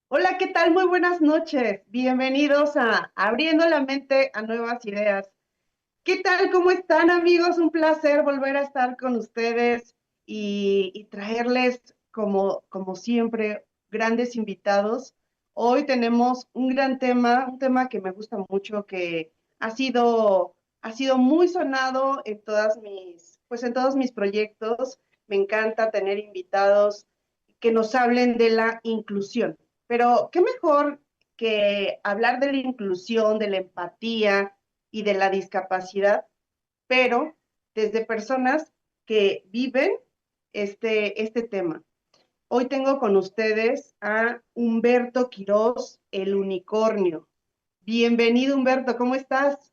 Hola, ¿qué tal? Muy buenas noches. Bienvenidos a Abriendo la Mente a Nuevas Ideas. ¿Qué tal? ¿Cómo están, amigos? Un placer volver a estar con ustedes y traerles, como siempre, grandes invitados. Hoy tenemos un gran tema, un tema que me gusta mucho, que ha sido muy sonado en en todos mis proyectos. Me encanta tener invitados que nos hablen de la inclusión. Pero, ¿qué mejor que hablar de la inclusión, de la empatía y de la discapacidad, pero desde personas que viven este tema? Hoy tengo con ustedes a Humberto Quirós, el unicornio. Bienvenido, Humberto, ¿cómo estás?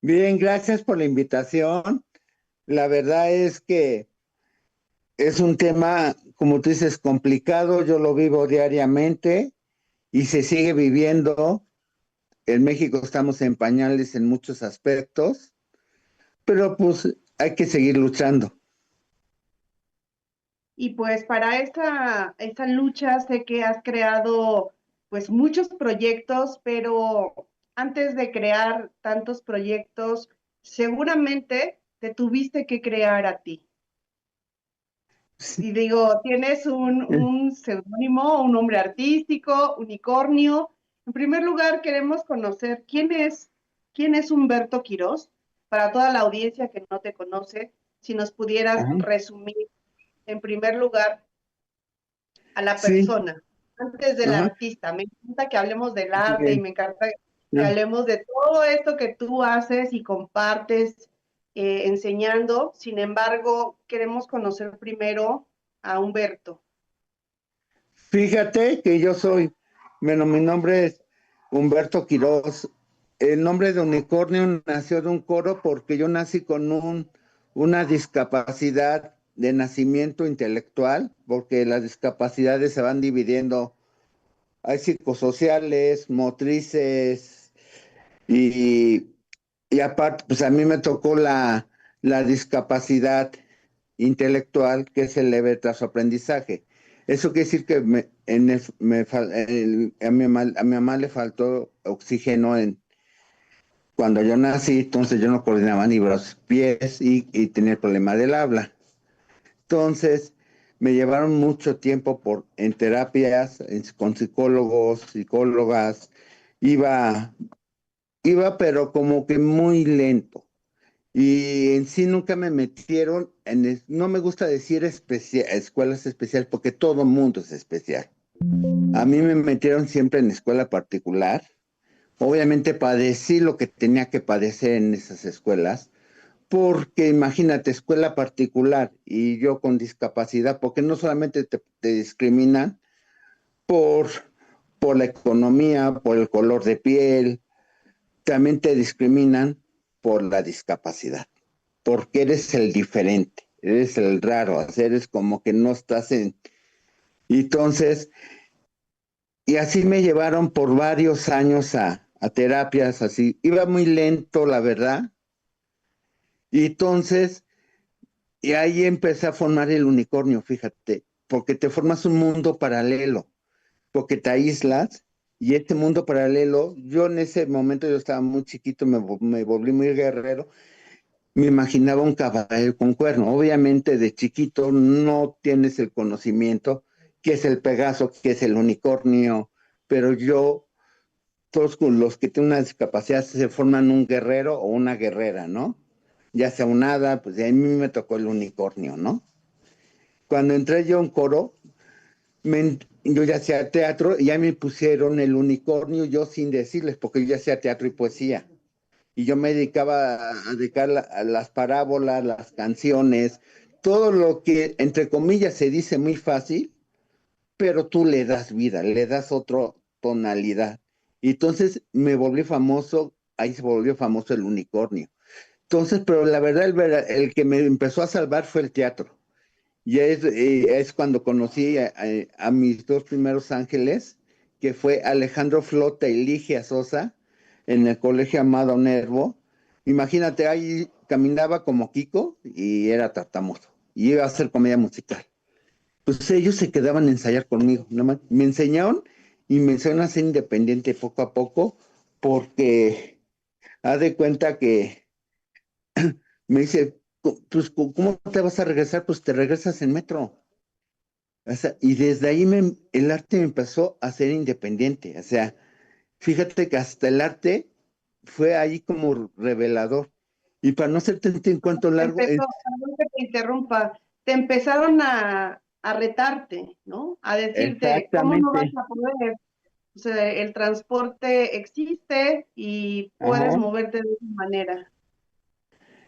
Bien, gracias por la invitación. La verdad es que es un tema, como tú dices, complicado. Yo lo vivo diariamente y se sigue viviendo. En México estamos en pañales en muchos aspectos, pero pues hay que seguir luchando. Y pues para esta lucha sé que has creado pues muchos proyectos, pero antes de crear tantos proyectos, seguramente te tuviste que crear a ti. Y digo, tienes un seudónimo, un nombre artístico, unicornio. En primer lugar, queremos conocer quién es Humberto Quirós, para toda la audiencia que no te conoce, si nos pudieras Ajá. resumir en primer lugar a la Sí, persona, antes del ajá. artista. Me encanta que hablemos del arte y Bien. me encanta que Ah, hablemos de todo esto que tú haces y compartes enseñando. Sin embargo, queremos conocer primero a Humberto. Fíjate que yo soy, bueno, mi nombre es Humberto Quirós. El nombre de unicornio nació de un coro porque yo nací con una discapacidad de nacimiento intelectual, porque las discapacidades se van dividiendo. Hay psicosociales, motrices y, y aparte, pues a mí me tocó la discapacidad intelectual, que es el leve aprendizaje. Eso quiere decir que a mi mamá le faltó oxígeno cuando yo nací, entonces yo no coordinaba ni brazos, pies y tenía el problema del habla. Entonces me llevaron mucho tiempo en terapias, con psicólogos, psicólogas. Iba, iba pero como que muy lento. Y en sí nunca me metieron no me gusta decir escuelas especiales porque todo mundo es especial. A mí me metieron siempre en escuela particular. Obviamente padecí lo que tenía que padecer en esas escuelas, porque imagínate, escuela particular y yo con discapacidad, porque no solamente te discriminan por, por la economía, por el color de piel, también te discriminan por la discapacidad, porque eres el diferente, eres el raro, eres como que no estás en... Y entonces, y así me llevaron por varios años a terapias, así, iba muy lento, la verdad, y entonces, y ahí empecé a formar el unicornio, fíjate, porque te formas un mundo paralelo, porque te aíslas, y este mundo paralelo, yo en ese momento yo estaba muy chiquito, me volví muy guerrero. Me imaginaba un caballo con cuerno. Obviamente de chiquito no tienes el conocimiento qué es el Pegaso, qué es el unicornio, pero todos con los que tienen una discapacidad se forman un guerrero o una guerrera, ¿no? Ya sea un hada, pues a mí me tocó el unicornio, ¿no? Cuando entré yo en coro, yo ya hacía teatro y ya me pusieron el unicornio yo sin decirles, porque yo ya hacía teatro y poesía. Y yo me dedicaba a dedicar a las parábolas, las canciones, todo lo que, entre comillas, se dice muy fácil, pero tú le das vida, le das otra tonalidad. Y entonces me volví famoso, ahí se volvió famoso el unicornio. Entonces, pero la verdad, el que me empezó a salvar fue el teatro. Y es cuando conocí a mis dos primeros ángeles, que fue Alejandro Flota y Ligia Sosa, en el Colegio Amado Nervo. Imagínate, ahí caminaba como Kiko y era tartamudo. Y iba a hacer comedia musical. Pues ellos se quedaban a ensayar conmigo, nada más. Me enseñaron y me enseñaron a ser independiente poco a poco, porque haz de cuenta que me dice, pues, ¿cómo te vas a regresar? Pues te regresas en metro. O sea, y desde ahí el arte me empezó a ser independiente. O sea, fíjate que hasta el arte fue ahí como revelador. Y para no hacerte un cuento Te largo, empezó, perdón que te interrumpa, te empezaron a retarte, ¿no? A decirte, ¿cómo no vas exactamente, a poder? O sea, el transporte existe y puedes ajá, moverte de esa manera.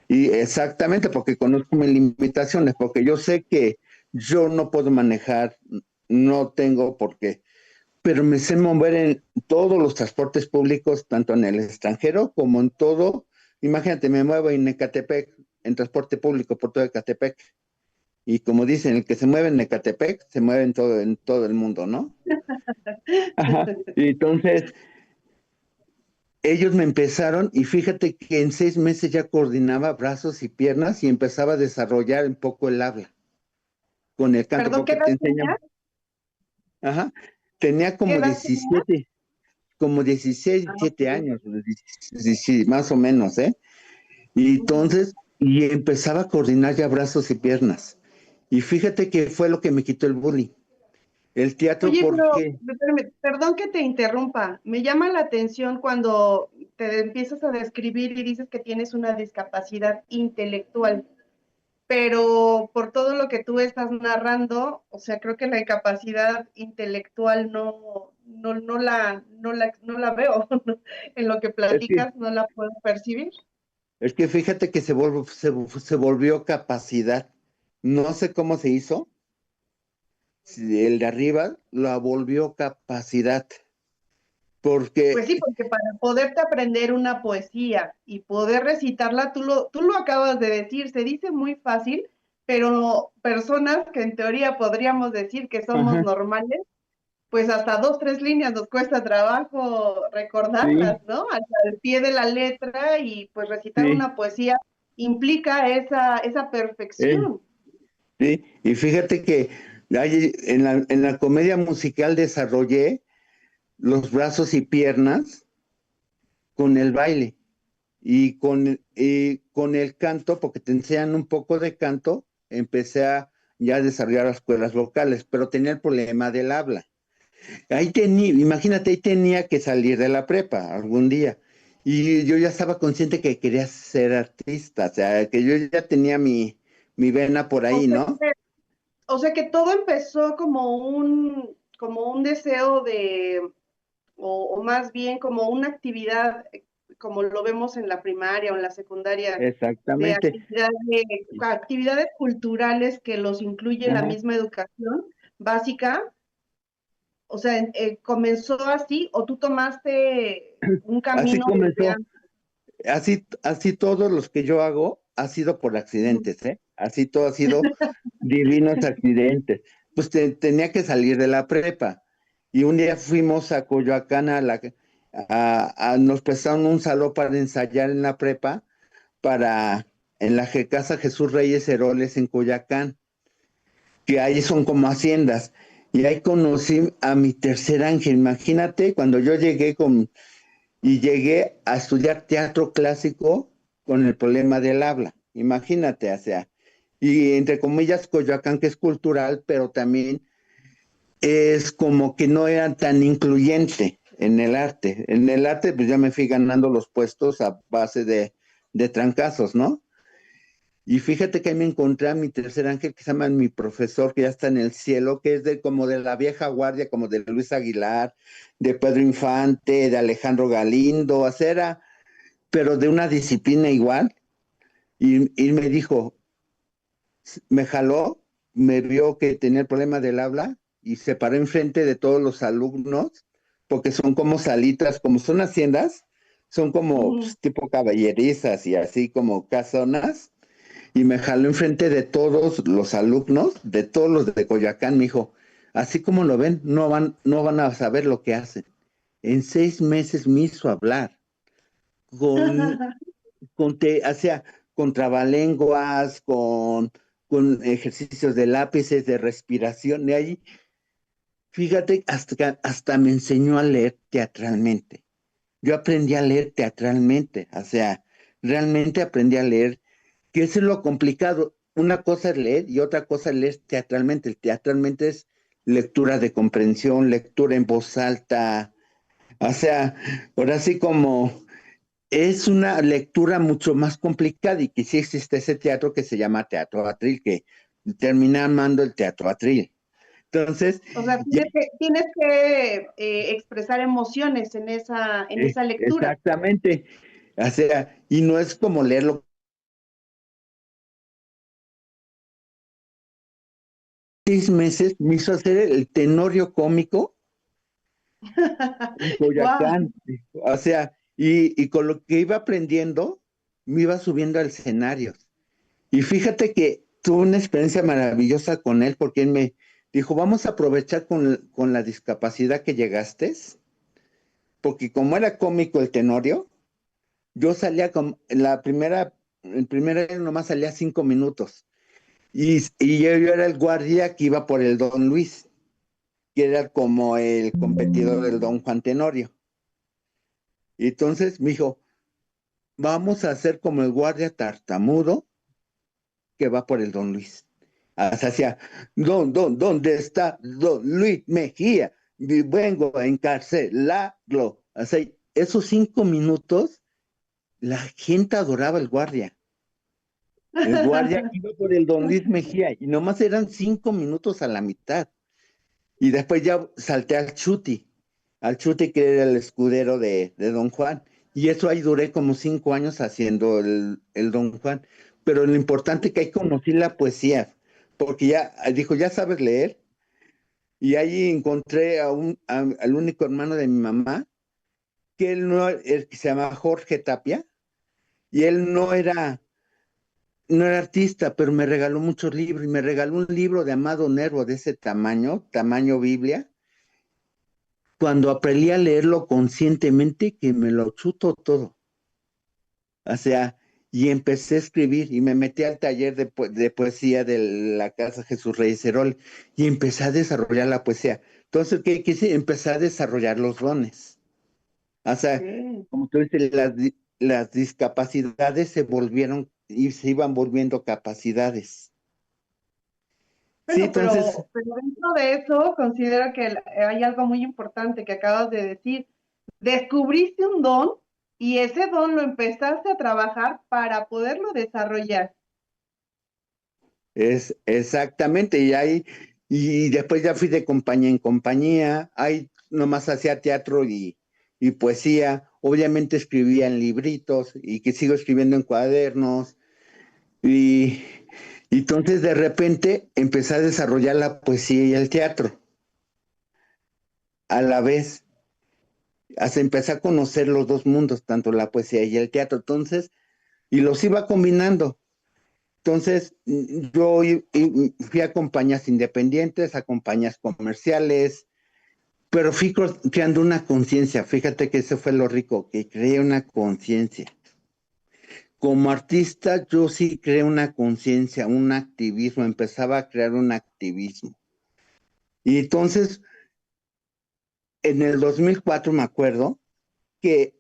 y exactamente porque conozco mis limitaciones, porque yo sé que yo no puedo manejar, no tengo por qué, pero me sé mover en todos los transportes públicos, tanto en el extranjero como en todo. Imagínate, me muevo en Ecatepec, en transporte público por todo Ecatepec. Y como dicen, el que se mueve en Ecatepec, se mueve en todo el mundo, ¿no? Ajá. Y entonces, ellos me empezaron, y fíjate que en 6 meses ya coordinaba brazos y piernas y empezaba a desarrollar un poco el habla con el canto, Perdón, ¿qué porque edad te enseñan. tenías? Ajá. Tenía ¿Qué como edad tenías? 17, como 16, Ah, 17 ok. años, sí, sí, más o menos, ¿eh? Y Ujú. entonces, y empezaba a coordinar ya brazos y piernas. Y fíjate que fue lo que me quitó el bullying. El teatro, Oye, pero porque, perdón que te interrumpa. Me llama la atención cuando te empiezas a describir y dices que tienes una discapacidad intelectual, pero por todo lo que tú estás narrando, o sea, creo que la incapacidad intelectual no la veo. En lo que es que, platicas no la puedo percibir. es que fíjate que se volvió capacidad. No sé cómo se hizo. Si el de arriba la volvió capacidad. Pues Porque, sí, porque para poderte aprender una poesía y poder recitarla, tú lo acabas de decir, se dice muy fácil, pero personas que en teoría podríamos decir que somos ajá, normales, pues hasta dos, tres líneas nos cuesta trabajo recordarlas, sí, ¿no? Al pie de la letra y pues recitar sí, una poesía implica esa eh, perfección. sí. Y fíjate que en la comedia musical desarrollé los brazos y piernas con el baile y con el canto, porque te enseñan un poco de canto, empecé a ya desarrollar las cuerdas vocales, pero tenía el problema del habla. Imagínate, ahí tenía que salir de la prepa algún día. Y yo ya estaba consciente que quería ser artista, o sea, que yo ya tenía mi vena por O ahí, sea, ¿no? o sea que todo empezó como un deseo de o más bien como una actividad, como lo vemos en la primaria o en la secundaria, de Exactamente. actividades culturales que los incluye la Ajá. misma educación básica. O sea, ¿comenzó así o tú tomaste un Así camino desde comenzó. antes? Así todos los que yo hago ha sido por accidentes, ¿eh? Así todo ha sido divinos accidentes. Pues tenía que salir de la prepa. Y un día fuimos a Coyoacán nos prestaron un salón para ensayar en la prepa para en la Casa Jesús Reyes Heroles en Coyoacán, que ahí son como haciendas. Y ahí conocí a mi tercer ángel. Imagínate cuando yo llegué a estudiar teatro clásico con el problema del habla. Imagínate, o sea, y entre comillas Coyoacán, que es cultural, pero también es como que no era tan incluyente en el arte. En el arte, pues ya me fui ganando los puestos a base de trancazos, ¿no? Y fíjate que ahí me encontré a mi tercer ángel que se llama mi profesor, que ya está en el cielo, que es de como de la vieja guardia, como de Luis Aguilar, de Pedro Infante, de Alejandro Galindo, acera, pero de una disciplina igual. Y me dijo, me jaló, me vio que tenía el problema del habla y se paró enfrente de todos los alumnos, porque son como salitas, como son haciendas, son como Ujú. pues, tipo caballerizas y así como casonas, y me jaló enfrente de todos los alumnos, de todos los de Coyoacán, me dijo, así como lo ven, no van a saber lo que hacen. En 6 meses me hizo hablar con hacía con trabalenguas, con ejercicios de lápices, de respiración, de ahí, fíjate, hasta me enseñó a leer teatralmente. Yo aprendí a leer teatralmente, o sea, realmente aprendí a leer, que eso es lo complicado. Una cosa es leer y otra cosa es leer teatralmente. El teatralmente es lectura de comprensión, lectura en voz alta, o sea, ahora sí como es una lectura mucho más complicada y que sí existe ese teatro que se llama teatro atril, que termina amando el teatro atril. Entonces, O sea, ya, tienes que expresar emociones en esa lectura. exactamente, o sea, y no es como leerlo 6 meses, me hizo hacer el tenorio cómico en Wow. Coyoacán, o sea, y con lo que iba aprendiendo, me iba subiendo al escenario. Y fíjate que tuve una experiencia maravillosa con él porque él me dijo, vamos a aprovechar con la discapacidad que llegaste, porque como era cómico el Tenorio, yo salía con el primer año nomás salía 5 minutos. Y yo era el guardia que iba por el Don Luis, que era como el competidor del Don Juan Tenorio. Y entonces me dijo, vamos a hacer como el guardia tartamudo que va por el Don Luis. Hacia, ¿dónde está Don Luis Mejía? Vengo a encarcelarlo. O sea, esos 5 minutos, la gente adoraba al guardia. El guardia iba por el Don Luis Mejía y nomás eran 5 minutos a la mitad. Y después ya salté al Chuti que era el escudero de Don Juan. Y eso ahí duré como 5 años haciendo el Don Juan. Pero lo importante es que ahí conocí la poesía, porque ya dijo, ¿ya sabes leer? Y ahí encontré al único hermano de mi mamá, que él no, el que se llama Jorge Tapia, y él no era artista, pero me regaló muchos libros, y me regaló un libro de Amado Nervo de ese tamaño, tamaño Biblia. Cuando aprendí a leerlo conscientemente, que me lo chuto todo. O sea, y empecé a escribir y me metí al taller de poesía de la Casa Jesús Reyes Herol y empecé a desarrollar la poesía. Entonces, ¿qué quise? Empecé a desarrollar los dones. O sea, Ok. como tú dices, las discapacidades se volvieron y se iban volviendo capacidades. Sí, Bueno, entonces, pero dentro de eso considero que hay algo muy importante que acabas de decir. Descubriste un don y ese don lo empezaste a trabajar para poderlo desarrollar. es exactamente, y después ya fui de compañía en compañía, ahí nomás hacía teatro y poesía, obviamente escribía en libritos y que sigo escribiendo en cuadernos, y entonces de repente empecé a desarrollar la poesía y el teatro a la vez, hasta empecé a conocer los dos mundos, tanto la poesía y el teatro, entonces, y los iba combinando. Entonces, yo fui a compañías independientes, a compañías comerciales, pero fui creando una conciencia. Fíjate que eso fue lo rico, que creé una conciencia. Como artista, yo sí creé una conciencia, un activismo, empezaba a crear un activismo. Y entonces, en el 2004 me acuerdo que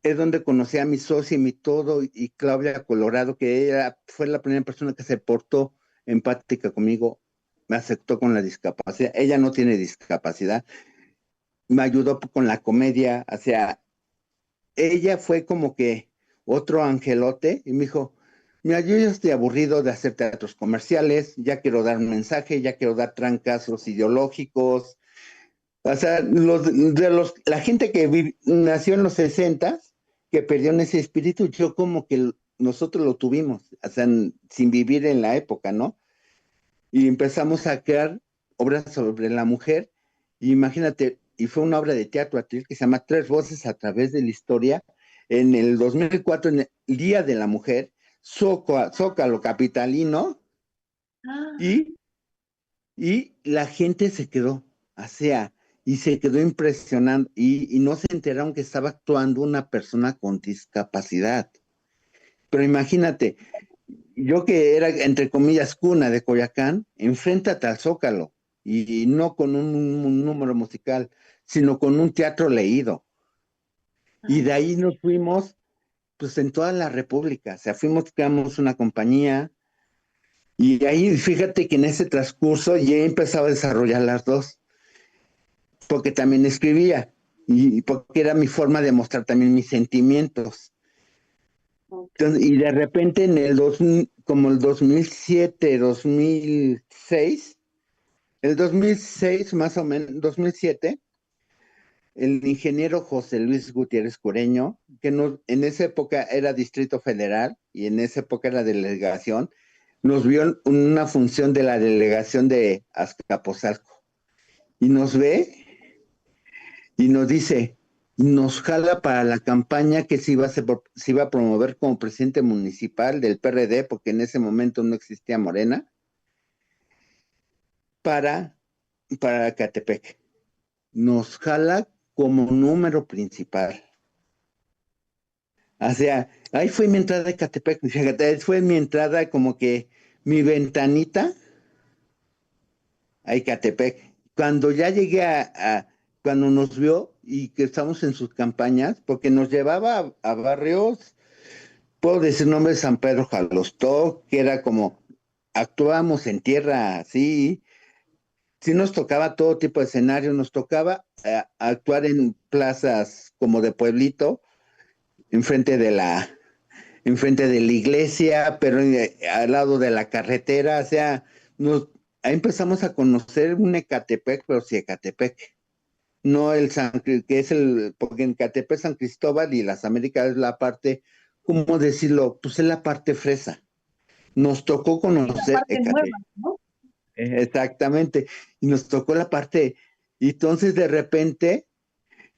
es donde conocí a mi socia y mi todo, y Claudia Colorado, que fue la primera persona que se portó empática conmigo. me aceptó con la discapacidad. Ella no tiene discapacidad. Me ayudó con la comedia. O sea, ella fue como que otro angelote y me dijo, mira, yo ya estoy aburrido de hacer teatros comerciales, ya quiero dar un mensaje, ya quiero dar trancazos ideológicos. O sea, la gente que nació en los 60, que perdió en ese espíritu, yo como que nosotros lo tuvimos, o sea, sin vivir en la época, ¿no? Y empezamos a crear obras sobre la mujer, y imagínate, y fue una obra de teatro atril que se llama Tres Voces a través de la historia, en el 2004, en el Día de la Mujer, Zócalo capitalino, Ah, y la gente se quedó, o sea, y se quedó impresionando, y no se enteraron que estaba actuando una persona con discapacidad. Pero imagínate, yo que era, entre comillas, cuna de Coyoacán, enfréntate al Zócalo, y no con un número musical, sino con un teatro leído. Y ay, de ahí nos fuimos, pues en toda la República, o sea, creamos una compañía, y ahí fíjate que en ese transcurso ya empezaba a desarrollar las dos, porque también escribía y porque era mi forma de mostrar también mis sentimientos. ok. Entonces, y de repente en el 2000, como el 2007, 2006, el 2006 más o menos, 2007, el ingeniero José Luis Gutiérrez Cureño, que en esa época era Distrito Federal y en esa época era delegación, nos vio en una función de la delegación de Azcapotzalco y nos ve y nos dice, nos jala para la campaña que se iba a promover como presidente municipal del PRD, porque en ese momento no existía Morena, para, para Catepec. Nos jala como número principal. O sea, ahí fue mi entrada a Catepec, fíjate, fue mi entrada como que mi ventanita a Ecatepec. Cuando ya llegué cuando nos vio y que estamos en sus campañas, porque nos llevaba a barrios, puedo decir nombres, San Pedro Jalostó, que era como, actuábamos en tierra así, sí nos tocaba todo tipo de escenario, nos tocaba actuar en plazas como de pueblito, enfrente de la, enfrente de la iglesia, pero al lado de la carretera, o sea, ahí empezamos a conocer un Ecatepec, pero sí Ecatepec, no que es porque en Ecatepec San Cristóbal y las Américas es la parte, ¿cómo decirlo? Pues es la parte fresa. Nos tocó Sí, la conocer parte nueva, Ecatepec, ¿no? exactamente, y nos tocó la parte, y entonces de repente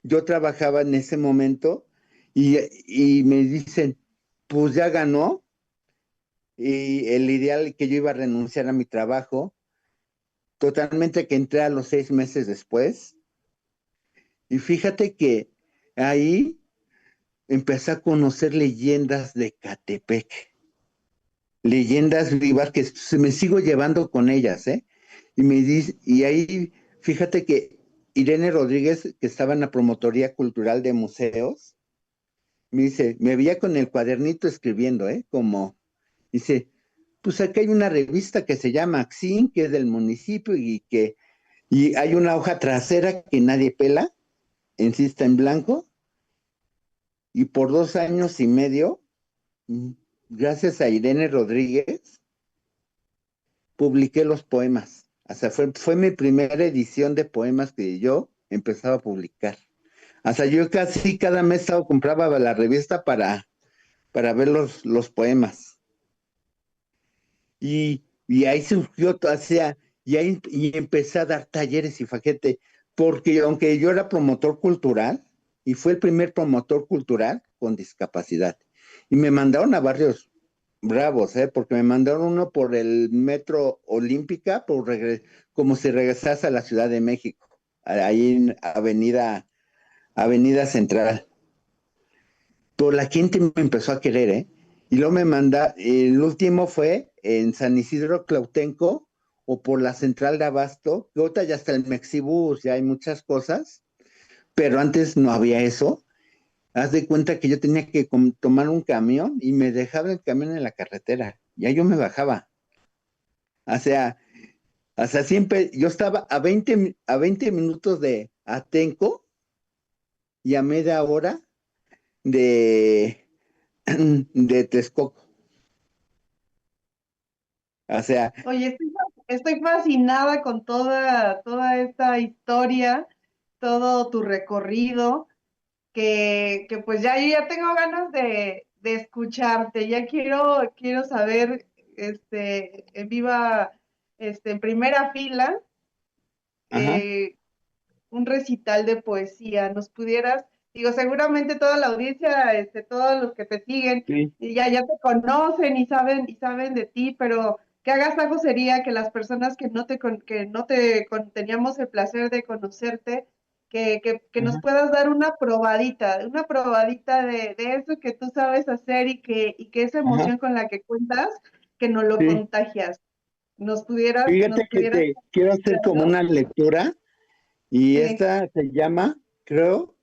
yo trabajaba en ese momento y me dicen, pues ya ganó, y el ideal que yo iba a renunciar a mi trabajo, totalmente que entré a los 6 meses después, y fíjate que ahí empecé a conocer leyendas de Catepec, leyendas vivas que me sigo llevando con ellas, ¿eh? Y ahí, fíjate que Irene Rodríguez, que estaba en la Promotoría Cultural de Museos, me dice, me veía con el cuadernito escribiendo, ¿eh? Como, dice, pues aquí hay una revista que se llama Axin, que es del municipio y hay una hoja trasera que nadie pela, insista en blanco, y por 2 años y medio, mm, gracias a Irene Rodríguez, publiqué los poemas. O sea, fue mi primera edición de poemas que yo empezaba a publicar. O sea, yo casi cada mes compraba la revista para ver los poemas. Y ahí surgió, o sea, y empecé a dar talleres y fajete, porque aunque yo era promotor cultural, y fue el primer promotor cultural con discapacidad, y me mandaron a barrios bravos, porque me mandaron uno por el Metro Olímpica, como si regresase a la Ciudad de México, ahí en Avenida Central. Pero la gente me empezó a querer, ¿eh? Y luego el último fue en San Isidro Clautenco o por la central de Abasto, que ahorita ya está el Mexibus, ya hay muchas cosas, pero antes no había eso. Haz de cuenta que yo tenía que tomar un camión y me dejaba el camión en la carretera, ya yo me bajaba. O sea, O sea, siempre, yo estaba a 20 minutos de Atenco y a media hora de, de Texcoco. O sea, Oye, estoy fascinada con toda esta historia, todo tu recorrido, que pues ya yo ya tengo ganas de escucharte, ya quiero saber, en viva, en primera fila, ajá, eh, un recital de poesía. ¿Nos pudieras, digo, seguramente toda la audiencia, todos los que te siguen, sí, y ya te conocen y saben de ti, pero qué agasajo sería que las personas que teníamos el placer de conocerte, que nos ajá, puedas dar una probadita de eso que tú sabes hacer y que esa ajá, emoción con la que cuentas, que nos lo sí. contagias. Fíjate Nos que pudieras te quiero hacer como algo? una lectura y Sí. esta se llama, creo,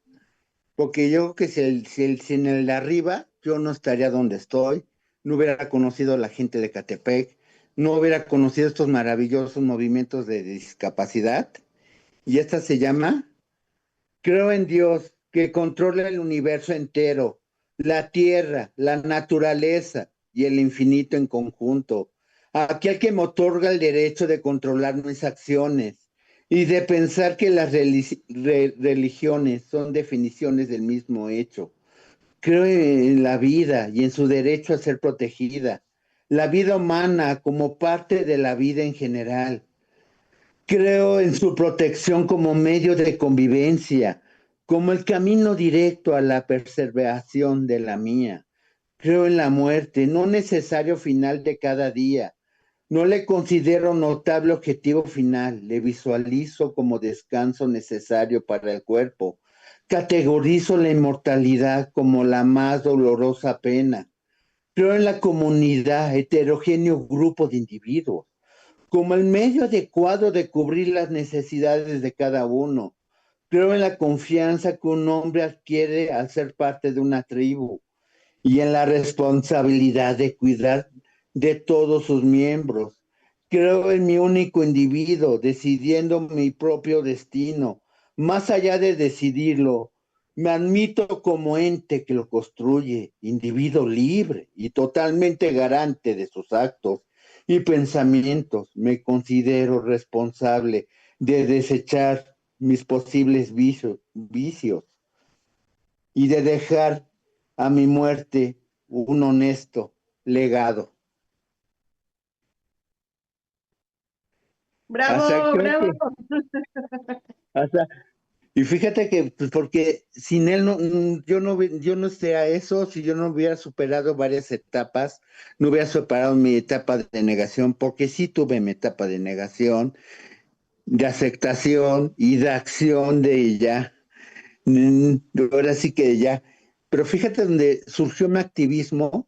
porque yo creo que si en el de arriba yo no estaría donde estoy, no hubiera conocido a la gente de Catepec, no hubiera conocido estos maravillosos movimientos de discapacidad. Y esta se llama Creo en Dios que controla el universo entero, la tierra, la naturaleza y el infinito en conjunto. Aquel que me otorga el derecho de controlar mis acciones y de pensar que las religiones son definiciones del mismo hecho. Creo en la vida y en su derecho a ser protegida, la vida humana como parte de la vida en general. Creo en su protección como medio de convivencia, como el camino directo a la preservación de la mía. Creo en la muerte, no necesario final de cada día. No le considero notable objetivo final, le visualizo como descanso necesario para el cuerpo. Categorizo la inmortalidad como la más dolorosa pena. Creo en la comunidad, heterogéneo grupo de individuos como el medio adecuado de cubrir las necesidades de cada uno. Creo en la confianza que un hombre adquiere al ser parte de una tribu y en la responsabilidad de cuidar de todos sus miembros. Creo en mi único individuo, decidiendo mi propio destino. Más allá de decidirlo, me admito como ente que lo construye, individuo libre y totalmente garante de sus actos y pensamientos. Me considero responsable de desechar mis posibles vicios y de dejar a mi muerte un honesto legado. O sea, Bravo, creo bravo. que, o sea, y fíjate que, pues porque sin él no, yo no sé a eso, si yo no hubiera superado varias etapas, no hubiera superado mi etapa de negación, porque sí tuve mi etapa de negación, de aceptación y de acción de ella. Ahora sí que ya. Pero fíjate donde surgió mi activismo,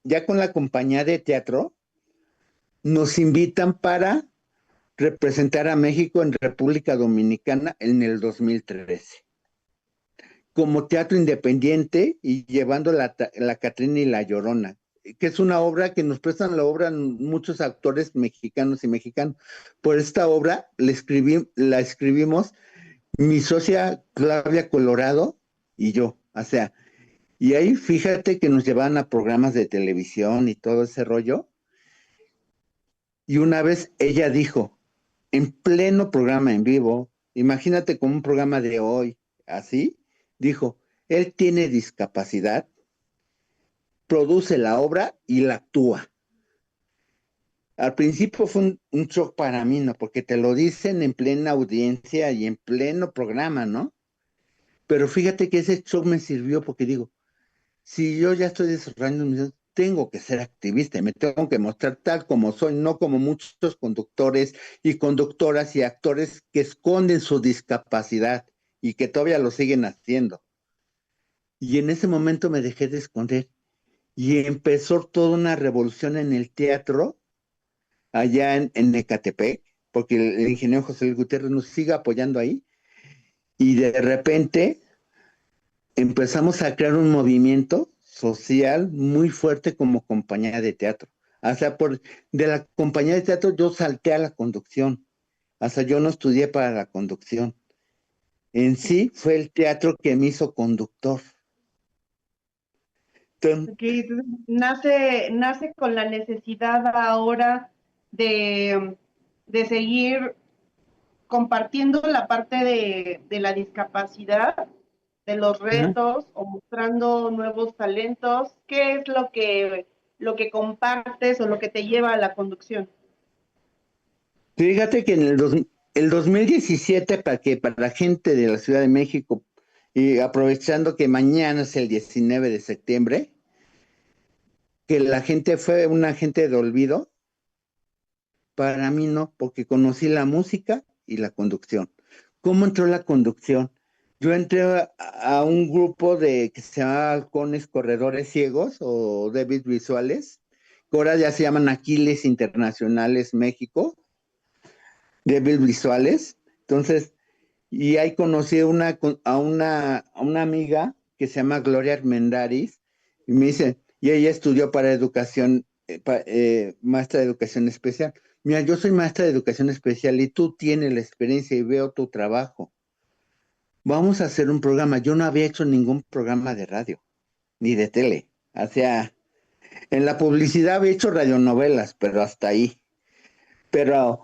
ya con la compañía de teatro, nos invitan para representar a México en República Dominicana en el 2013 como teatro independiente y llevando la Catrina y la Llorona, que es una obra que nos prestan la obra muchos actores mexicanos y mexicanos. Por esta obra la escribimos mi socia Claudia Colorado y yo. O sea, y ahí fíjate que nos llevaban a programas de televisión y todo ese rollo. Y una vez ella dijo, en pleno programa en vivo, imagínate como un programa de hoy, así, dijo, él tiene discapacidad, produce la obra y la actúa. Al principio fue un shock para mí, ¿no? Porque te lo dicen en plena audiencia y en pleno programa, ¿no? Pero fíjate que ese shock me sirvió porque digo, si yo ya estoy desarrollando mis tengo que ser activista y me tengo que mostrar tal como soy, no como muchos conductores y conductoras y actores que esconden su discapacidad y que todavía lo siguen haciendo. Y en ese momento me dejé de esconder y empezó toda una revolución en el teatro allá en Ecatepec, porque el ingeniero José Luis Gutiérrez nos sigue apoyando ahí y de repente empezamos a crear un movimiento social muy fuerte como compañía de teatro. O sea, de la compañía de teatro yo salté a la conducción. O sea, yo no estudié para la conducción. En sí fue el teatro que me hizo conductor. Entonces, Entonces nace con la necesidad ahora de, de seguir compartiendo la parte de la discapacidad, de los ajá. retos o mostrando nuevos talentos. ¿Qué es lo que compartes o lo que te lleva a la conducción? Fíjate que el 2017, para la gente de la Ciudad de México, y aprovechando que mañana es el 19 de septiembre, que la gente fue una gente de olvido, para mí no, porque conocí la música y la conducción. ¿Cómo entró la conducción? Yo entré a un grupo que se llama Halcones Corredores Ciegos o débiles visuales, que ahora ya se llaman Aquiles Internacionales México, débiles visuales. Entonces, y ahí conocí a una amiga que se llama Gloria Armendáriz, y me dice, y ella estudió para educación, maestra de educación especial. Mira, yo soy maestra de educación especial y tú tienes la experiencia y veo tu trabajo. Vamos a hacer un programa. Yo no había hecho ningún programa de radio, ni de tele. O sea, en la publicidad había hecho radionovelas, pero hasta ahí. Pero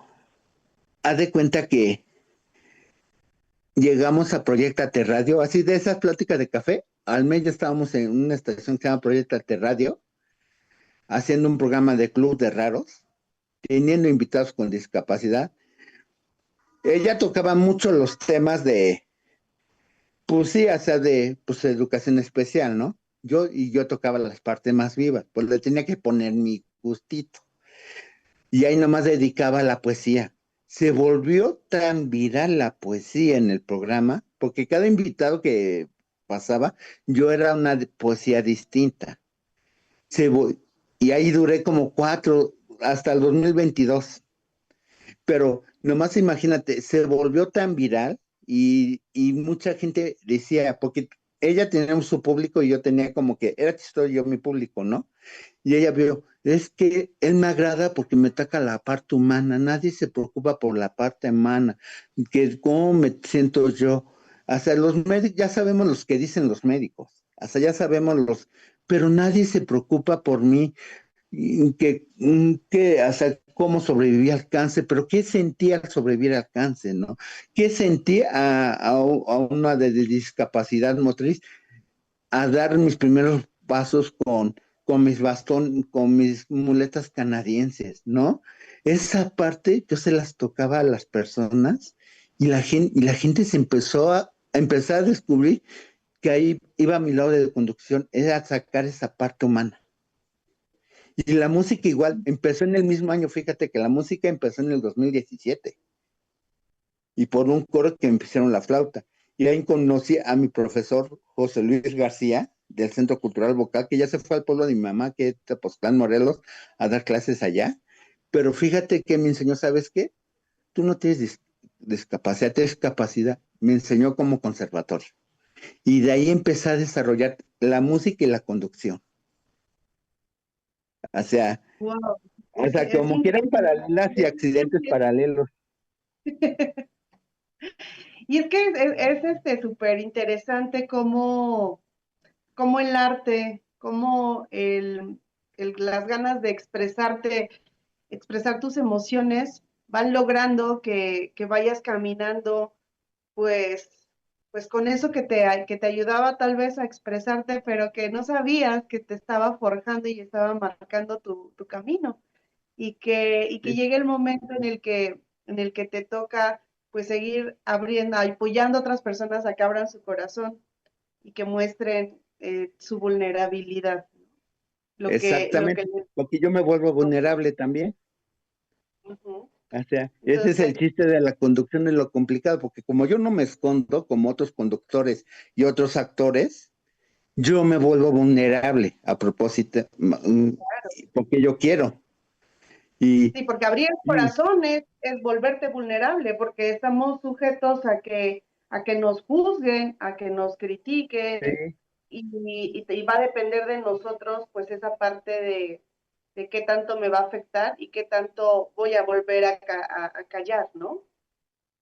haz de cuenta que llegamos a Proyectate Radio, así de esas pláticas de café. Al mes ya estábamos en una estación que se llama Proyectate Radio, haciendo un programa de club de raros, teniendo invitados con discapacidad. Ella tocaba mucho los temas pues sí, o sea, de pues, educación especial, ¿no? Yo tocaba las partes más vivas, pues le tenía que poner mi gustito. Y ahí nomás dedicaba a la poesía. Se volvió tan viral la poesía en el programa, porque cada invitado que pasaba, yo era una poesía distinta. Se vo- y ahí duré como 4, hasta el 2022. Pero nomás imagínate, se volvió tan viral y mucha gente decía, porque ella tenía su público y yo tenía como que, era chistoso yo mi público, ¿no? Y ella vio, es que él me agrada porque me toca la parte humana, nadie se preocupa por la parte humana, que cómo me siento yo. Hasta los médicos, ya sabemos los que dicen los médicos, hasta ya sabemos pero nadie se preocupa por mí, hasta cómo sobreviví al cáncer, pero qué sentía al sobrevivir al cáncer, ¿no? ¿Qué sentía a una de discapacidad motriz a dar mis primeros pasos con mis con mis muletas canadienses, ¿no? Esa parte yo se las tocaba a las personas y la gente se empezó a descubrir que ahí iba a mi lado de conducción, era sacar esa parte humana. Y la música igual, empezó en el mismo año, fíjate que la música empezó en el 2017 y por un coro que me pusieron la flauta. Y ahí conocí a mi profesor José Luis García del Centro Cultural Vocal, que ya se fue al pueblo de mi mamá, que es Tepoztlán, Morelos, a dar clases allá. Pero fíjate que me enseñó, ¿sabes qué? Tú no tienes discapacidad, tienes capacidad. Me enseñó como conservatorio. Y de ahí empecé a desarrollar la música y la conducción. O sea, Wow, o sea, es como quieran increíble. paralelas y accidentes paralelos. Y es que es súper interesante cómo el arte, cómo las ganas de expresarte, expresar tus emociones, van logrando que vayas caminando, pues, pues con eso que te ayudaba tal vez a expresarte, pero que no sabías que te estaba forjando y estaba marcando tu camino. Y que llegue el momento en el que te toca pues seguir abriendo, apoyando a otras personas a que abran su corazón y que muestren su vulnerabilidad, lo que Exactamente, les porque yo me vuelvo toca. vulnerable también. Ujú. O sea, ese es el Entonces, chiste de la conducción en lo complicado, porque como yo no me escondo como otros conductores y otros actores, yo me vuelvo vulnerable a propósito, porque yo quiero. Y, sí, porque abrir el y corazón es volverte vulnerable, porque estamos sujetos a que nos juzguen, a que nos critiquen, sí, y va a depender de nosotros, pues esa parte de qué tanto me va a afectar y qué tanto voy a volver a callar, ¿no?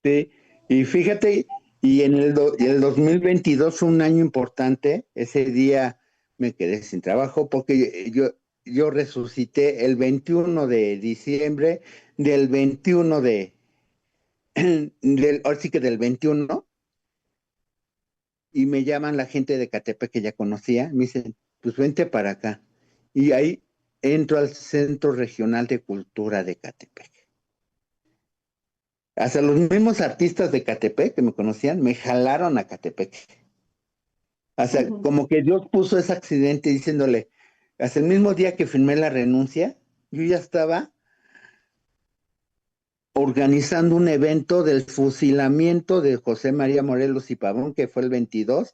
Sí, y fíjate, y en el 2022 fue un año importante. Ese día me quedé sin trabajo porque yo resucité el 21 de diciembre del 21 ahora sí que del 21, y me llaman la gente de Catepec que ya conocía, me dicen, pues vente para acá. Y ahí entro al Centro Regional de Cultura de Catepec. Hasta los mismos artistas de Catepec que me conocían me jalaron a Catepec. O sea, como que Dios puso ese accidente diciéndole, hasta el mismo día que firmé la renuncia, yo ya estaba organizando un evento del fusilamiento de José María Morelos y Pavón, que fue el 22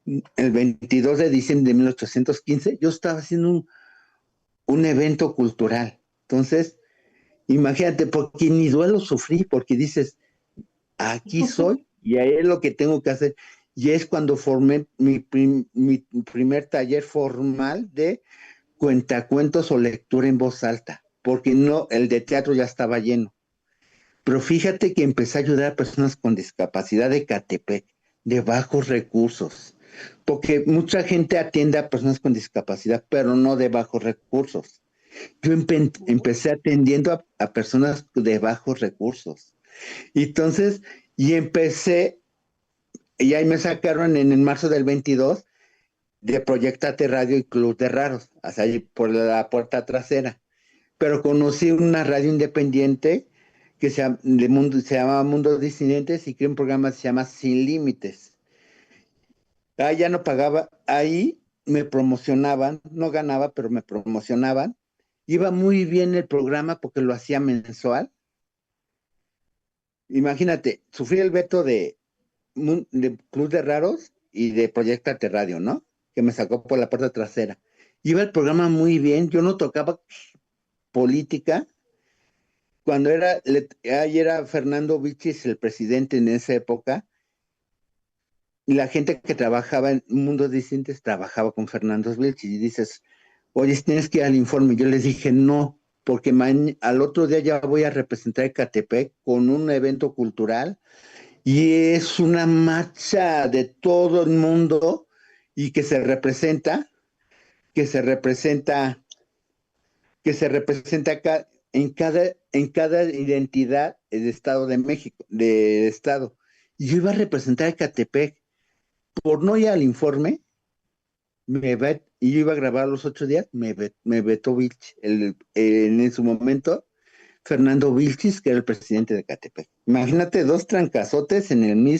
de diciembre de 1815. Yo estaba haciendo un evento cultural. Entonces, imagínate, porque ni duelo sufrí, porque dices, aquí soy y ahí es lo que tengo que hacer. Y es cuando formé mi primer taller formal de cuentacuentos o lectura en voz alta, porque no, el de teatro ya estaba lleno. Pero fíjate que empecé a ayudar a personas con discapacidad de Catepec, de bajos recursos, porque mucha gente atiende a personas con discapacidad, pero no de bajos recursos. Yo empecé atendiendo a personas de bajos recursos. Y entonces, y empecé, y ahí me sacaron en el marzo del 22 de Proyectate Radio y Club de Raros, hacia allí por la puerta trasera. Pero conocí una radio independiente que se llamaba Mundos Disidentes y creé un programa que se llama Sin Límites. Ahí ya no pagaba, ahí me promocionaban, no ganaba, pero me promocionaban. Iba muy bien el programa porque lo hacía mensual. Imagínate, sufrí el veto de Club de Raros y de Proyectate Radio, ¿no? Que me sacó por la puerta trasera. Iba el programa muy bien, yo no tocaba política. Cuando ahí era Fernando Vichis el presidente en esa época, y la gente que trabajaba en Mundos Distintos trabajaba con Fernando Vilchis, y dices, oye, tienes que ir al informe. Yo les dije, no, porque al otro día ya voy a representar Ecatepec con un evento cultural, y es una marcha de todo el mundo, y que se representa acá en cada identidad del Estado de México, de Estado. Y yo iba a representar a Catepec. Por no ir al informe, y yo iba a grabar los 8 días, me vetó Vilch, en su momento, Fernando Vilchis, que era el presidente de Catepec. Imagínate dos trancazotes en Y el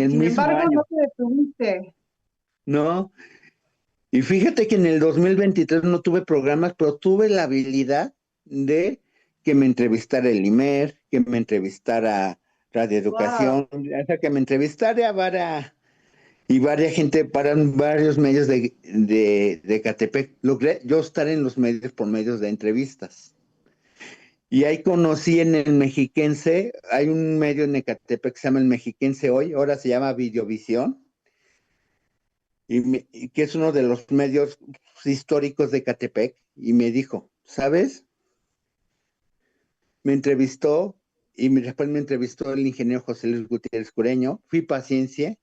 sin mismo embargo, año, no te detuviste. ¿no? Y fíjate que en el 2023 no tuve programas, pero tuve la habilidad de que me entrevistara el IMER, que me entrevistara Radio Wow. Educación, o sea, que me entrevistara varias gente para varios medios de Catepec. Logré yo estar en los medios por medios de entrevistas. Y ahí conocí en el Mexiquense, hay un medio en Ecatepec que se llama el Mexiquense Hoy, ahora se llama Videovisión, y que es uno de los medios históricos de Catepec, y me dijo, ¿sabes? Me entrevistó, y después me entrevistó el ingeniero José Luis Gutiérrez Cureño, fui paciencia,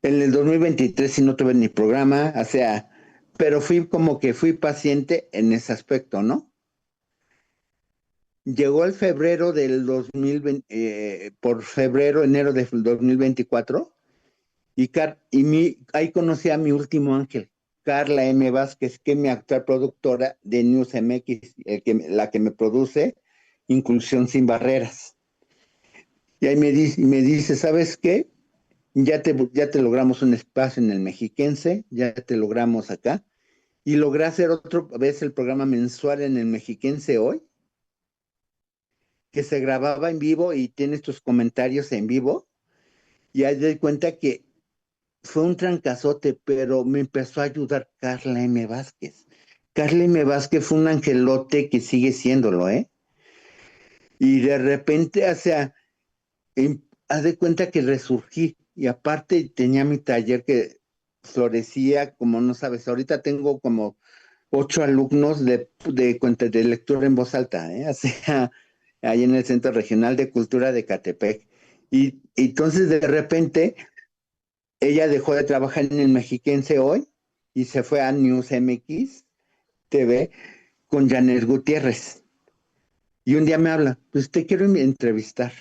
en el 2023 sí no tuve ni programa, o sea, pero fui paciente en ese aspecto, ¿no? Llegó el febrero del 2020, por febrero, enero del 2024, ahí conocí a mi último ángel, Carla M. Vázquez, que es mi actual productora de News MX, la que me produce Inclusión Sin Barreras. Y ahí me dice, ¿sabes qué? Ya te logramos un espacio en el Mexiquense, ya te logramos acá, y logré hacer otra vez el programa mensual en el Mexiquense Hoy, que se grababa en vivo y tienes tus comentarios en vivo, y ahí doy cuenta que fue un trancazote, pero me empezó a ayudar Carla M. Vázquez. Carla M. Vázquez fue un angelote que sigue siéndolo, ¿eh? Y de repente, o sea, haz de cuenta que resurgí, y aparte tenía mi taller florecía como no sabes. Ahorita tengo como 8 alumnos de lectura en voz alta, ¿eh? O sea, ahí en el Centro Regional de Cultura de Catepec. Y entonces de repente ella dejó de trabajar en el Mexiquense hoy y se fue a News MX TV con Janet Gutiérrez. Y un día me habla, pues te quiero entrevistar.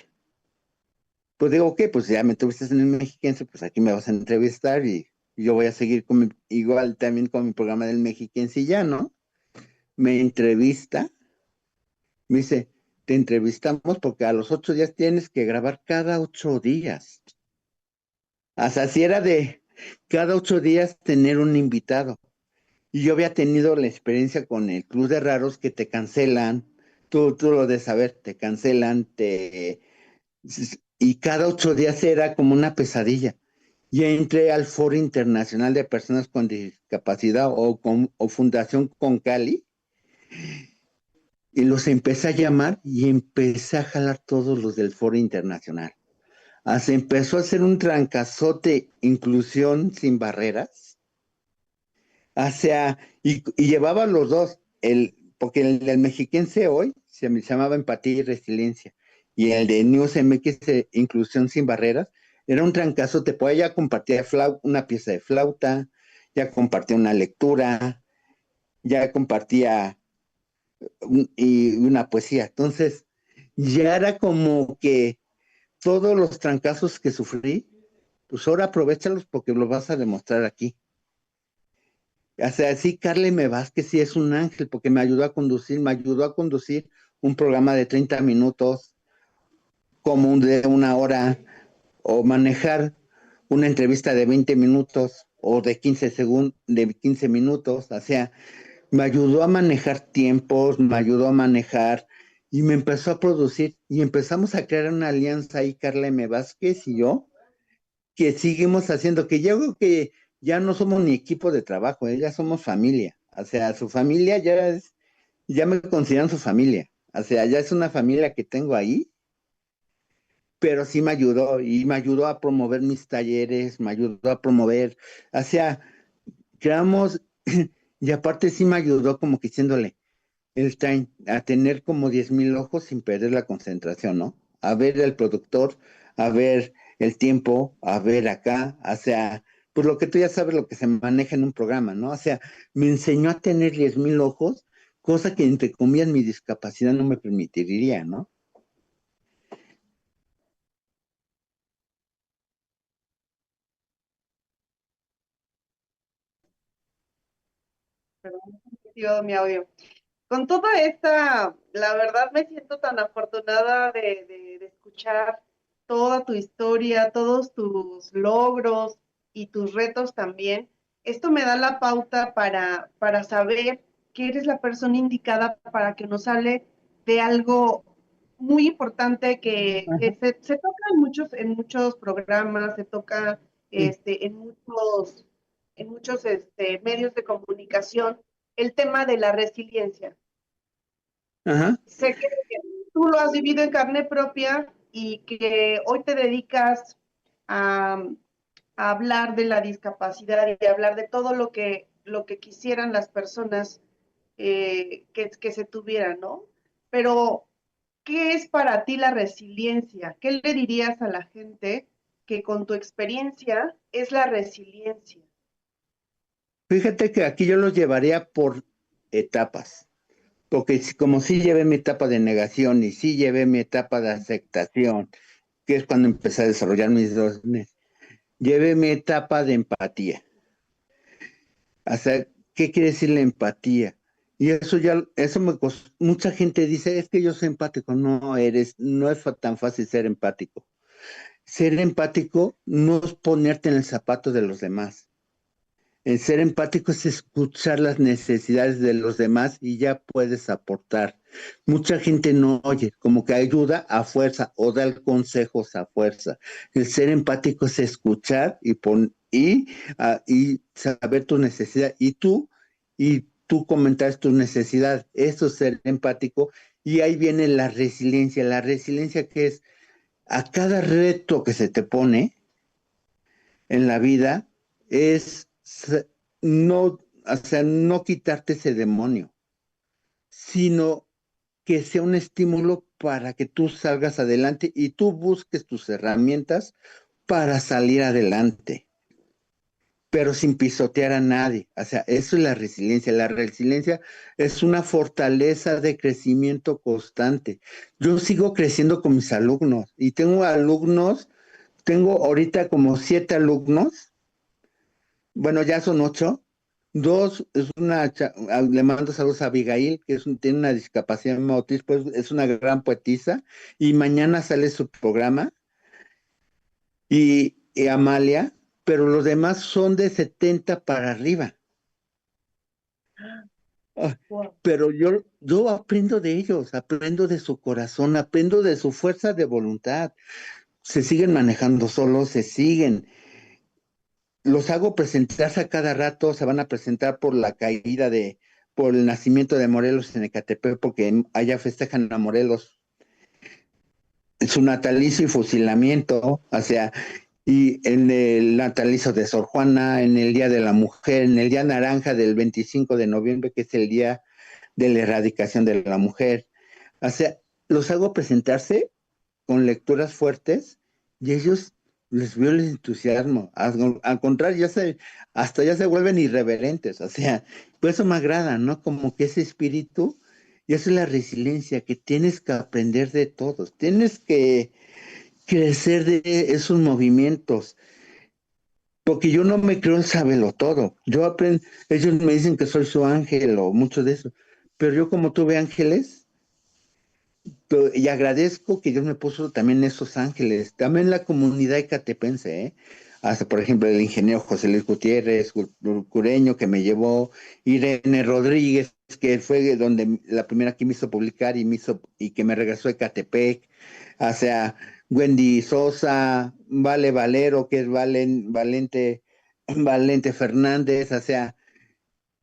Pues digo, ok, pues ya me entrevistas en el Mexiquense, pues aquí me vas a entrevistar y yo voy a seguir igual también con mi programa del Mexiquense y ya, ¿no? Me entrevista, me dice, te entrevistamos porque a los 8 días tienes que grabar cada 8 días. O sea, si era de cada 8 días tener un invitado. Y yo había tenido la experiencia con el Club de Raros que te cancelan, tú lo de saber, te cancelan, y cada 8 días era como una pesadilla. Y entré al Foro Internacional de Personas con Discapacidad o Fundación Concali y los empecé a llamar y empecé a jalar todos los del Foro Internacional. Se empezó a hacer un trancazote inclusión sin barreras. O sea, y llevaba los dos, porque el mexiquense hoy se llamaba Empatía y Resiliencia, y el de News MX, Inclusión sin Barreras, era un trancazote, pues ya compartía una pieza de flauta, ya compartía una lectura, ya compartía y una poesía. Entonces, ya era como que todos los trancazos que sufrí, pues ahora aprovéchalos porque los vas a demostrar aquí. O sea, sí, Carle Vázquez sí es un ángel porque me ayudó a conducir un programa de 30 minutos, como un de 1 hora, o manejar una entrevista de 20 minutos o de 15 segundos, de 15 minutos. O sea, me ayudó a manejar tiempos, me ayudó a manejar y me empezó a producir y empezamos a crear una alianza ahí, Carla M. Vázquez y yo, que seguimos haciendo, que yo creo que ya no somos ni equipo de trabajo, ya somos familia. O sea, su familia ya me consideran su familia. O sea, ya es una familia que tengo ahí, pero sí me ayudó y me ayudó a promover mis talleres, me ayudó a promover, o sea, creamos, y aparte sí me ayudó como que diciéndole, el time, a tener como 10,000 ojos sin perder la concentración, ¿no? A ver el productor, a ver el tiempo, a ver acá, o sea, pues lo que tú ya sabes, lo que se maneja en un programa, ¿no? O sea, me enseñó a tener 10,000 ojos, cosa que entre comillas mi discapacidad no me permitiría, ¿no? Perdón, no he sentido mi audio. Con toda esta, la verdad me siento tan afortunada de escuchar toda tu historia, todos tus logros y tus retos también. Esto me da la pauta para saber que eres la persona indicada para que nos hable de algo muy importante que se toca en muchos programas, se toca Sí. en muchos medios de comunicación, el tema de la resiliencia. Ajá. Sé que tú lo has vivido en carne propia y que hoy te dedicas a, a hablar de la discapacidad y a hablar de todo lo que quisieran las personas que se tuvieran, ¿no? Pero, ¿qué es para ti la resiliencia? ¿Qué le dirías a la gente que con tu experiencia es la resiliencia? Fíjate que aquí yo los llevaría por etapas, porque como sí llevé mi etapa de negación y sí llevé mi etapa de aceptación, que es cuando empecé a desarrollar mis dones, llevé mi etapa de empatía. O sea, ¿qué quiere decir la empatía? Y eso me costó. Mucha gente dice, es que yo soy empático. No es tan fácil ser empático. Ser empático no es ponerte en el zapato de los demás. El ser empático es escuchar las necesidades de los demás y ya puedes aportar. Mucha gente no oye, como que ayuda a fuerza o da consejos a fuerza. El ser empático es escuchar y saber tu necesidad. Y tú comentas tu necesidad. Eso es ser empático. Y ahí viene la resiliencia. La resiliencia que es a cada reto que se te pone en la vida, es no, o sea, no quitarte ese demonio, sino que sea un estímulo para que tú salgas adelante y tú busques tus herramientas para salir adelante, pero sin pisotear a nadie. O sea, eso es la resiliencia. La resiliencia es una fortaleza de crecimiento constante. Yo sigo creciendo con mis alumnos y tengo ahorita como 7 alumnos, bueno, ya son 8. Dos, le mando saludos a Abigail, que tiene una discapacidad motriz, pues es una gran poetisa, y mañana sale su programa, y Amalia, pero los demás son de 70 para arriba. Ah, Wow. pero yo aprendo de ellos, aprendo de su corazón, aprendo de su fuerza de voluntad. Se siguen manejando solos, los hago presentarse a cada rato, se van a presentar por el nacimiento de Morelos en Ecatepec, porque allá festejan a Morelos su natalicio y fusilamiento, o sea, y en el natalicio de Sor Juana, en el Día de la Mujer, en el Día Naranja del 25 de noviembre, que es el Día de la Erradicación de la Mujer. O sea, los hago presentarse con lecturas fuertes y ellos les veo el entusiasmo. Al contrario, hasta ya se vuelven irreverentes. O sea, por eso me agrada, ¿no? Como que ese espíritu, y eso es la resiliencia, que tienes que aprender de todos. Tienes que crecer de esos movimientos. Porque yo no me creo el sabelo todo. Yo aprendo, ellos me dicen que soy su ángel o mucho de eso. Pero yo como tuve ángeles, y agradezco que Dios me puso también esos ángeles, también la comunidad ecatepense, ¿eh? Hasta, por ejemplo, el ingeniero José Luis Gutiérrez, Cureño, que me llevó, Irene Rodríguez, que fue donde la primera que me hizo publicar y que me regresó a Ecatepec, o sea, Wendy Sosa, Vale Valero, que es Valente Fernández, o sea,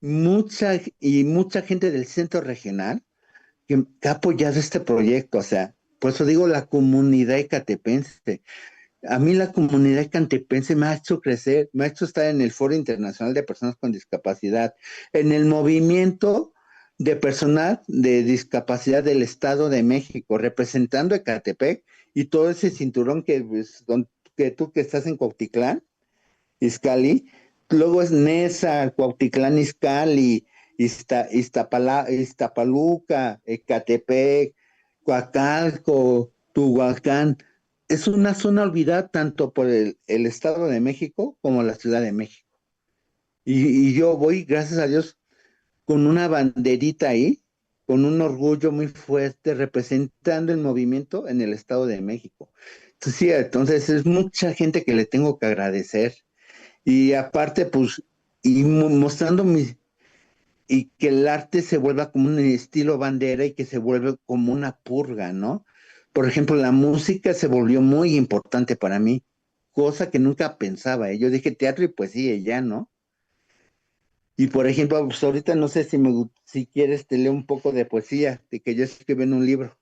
mucha gente del centro regional que ha apoyado este proyecto, o sea, por eso digo la comunidad ecatepense. A mí la comunidad ecatepense me ha hecho crecer, me ha hecho estar en el Foro Internacional de Personas con Discapacidad, en el movimiento de personal de discapacidad del Estado de México, representando a Ecatepec y todo ese cinturón que tú que estás en Cuautitlán, Izcalli, luego es Nesa, Cuautitlán Izcalli, Iztapaluca, Ecatepec, Coacalco, Tuhuacán. Es una zona olvidada tanto por el Estado de México como la Ciudad de México. Y yo voy, gracias a Dios, con una banderita ahí, con un orgullo muy fuerte, representando el movimiento en el Estado de México. Entonces, sí, entonces es mucha gente que le tengo que agradecer. Y aparte, pues, mostrando y que el arte se vuelva como un estilo bandera y que se vuelva como una purga, ¿no? Por ejemplo, la música se volvió muy importante para mí, cosa que nunca pensaba, ¿eh? Yo dije teatro y poesía y ya, ¿no? Y por ejemplo, pues ahorita no sé si quieres te leo un poco de poesía, de que yo escribí en un libro.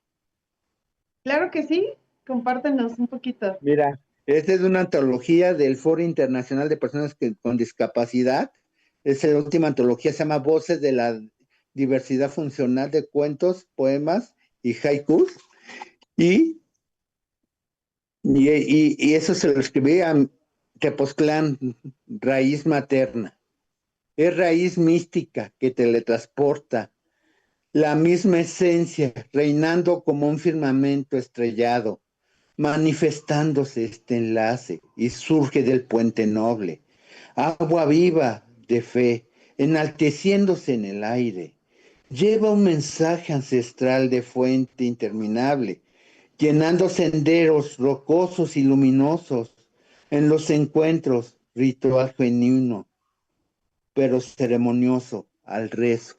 Claro que sí, compártenos un poquito. Mira, esta es una antología del Foro Internacional de Personas con Discapacidad. Es la última antología, se llama Voces de la Diversidad Funcional de Cuentos, Poemas y Haikus. Y, y eso se lo escribí a Tepoztlán, raíz materna. Es raíz mística que teletransporta, la misma esencia, reinando como un firmamento estrellado, manifestándose este enlace y surge del puente noble, agua viva de fe, enalteciéndose en el aire, lleva un mensaje ancestral de fuente interminable, llenando senderos rocosos y luminosos en los encuentros, ritual genuino, pero ceremonioso al rezo.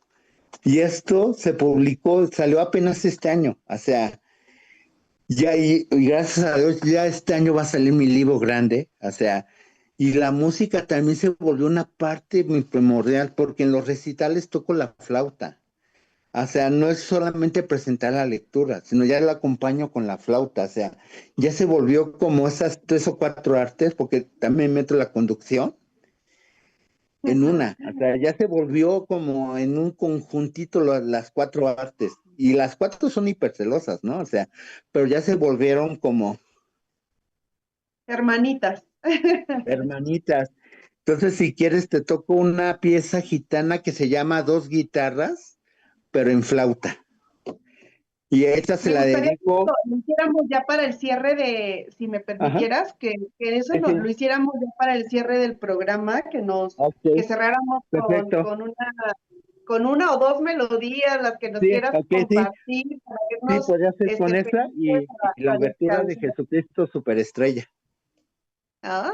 Y esto se publicó, salió apenas este año, o sea, ya y gracias a Dios, ya este año va a salir mi libro grande, o sea, y la música también se volvió una parte muy primordial, porque en los recitales toco la flauta. O sea, no es solamente presentar la lectura, sino ya la acompaño con la flauta. O sea, ya se volvió como esas 3 o 4 artes, porque también meto la conducción. en una, o sea, ya se volvió como en un conjuntito las cuatro artes, y las cuatro son hipercelosas, ¿no? O sea, pero ya se volvieron como Hermanitas. hermanitas. Entonces, si quieres, te toco una pieza gitana que se llama Dos guitarras, pero en flauta. Y esta se Me la gustaría que dedico. lo hiciéramos ya para el cierre si me Ajá, permitieras, que eso sí, sí. lo hiciéramos ya para el cierre del programa, Ok, que cerráramos perfecto. con una o dos melodías, las que nos Sí, quieras ok, sí. compartir, para Sí, irnos podría ser con esa felices y la a obertura de descansar. Jesucristo Superestrella. Ah,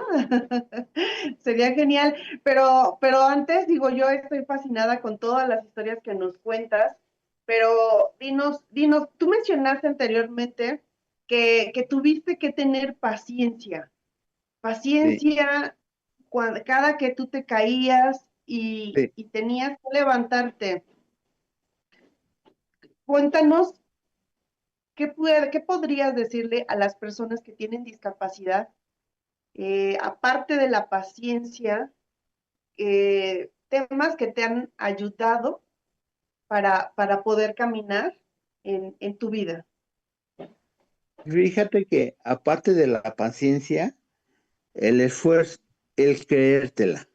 sería genial. Pero antes, digo, yo estoy fascinada con todas las historias que nos cuentas, pero dinos, tú mencionaste anteriormente que tuviste que tener paciencia, Sí, paciencia cada que tú te caías sí. y tenías que levantarte. Cuéntanos, qué podrías decirle a las personas que tienen discapacidad, aparte de la paciencia? Temas que te han ayudado para poder caminar en tu vida. Fíjate que aparte de la paciencia, el esfuerzo, el creértela.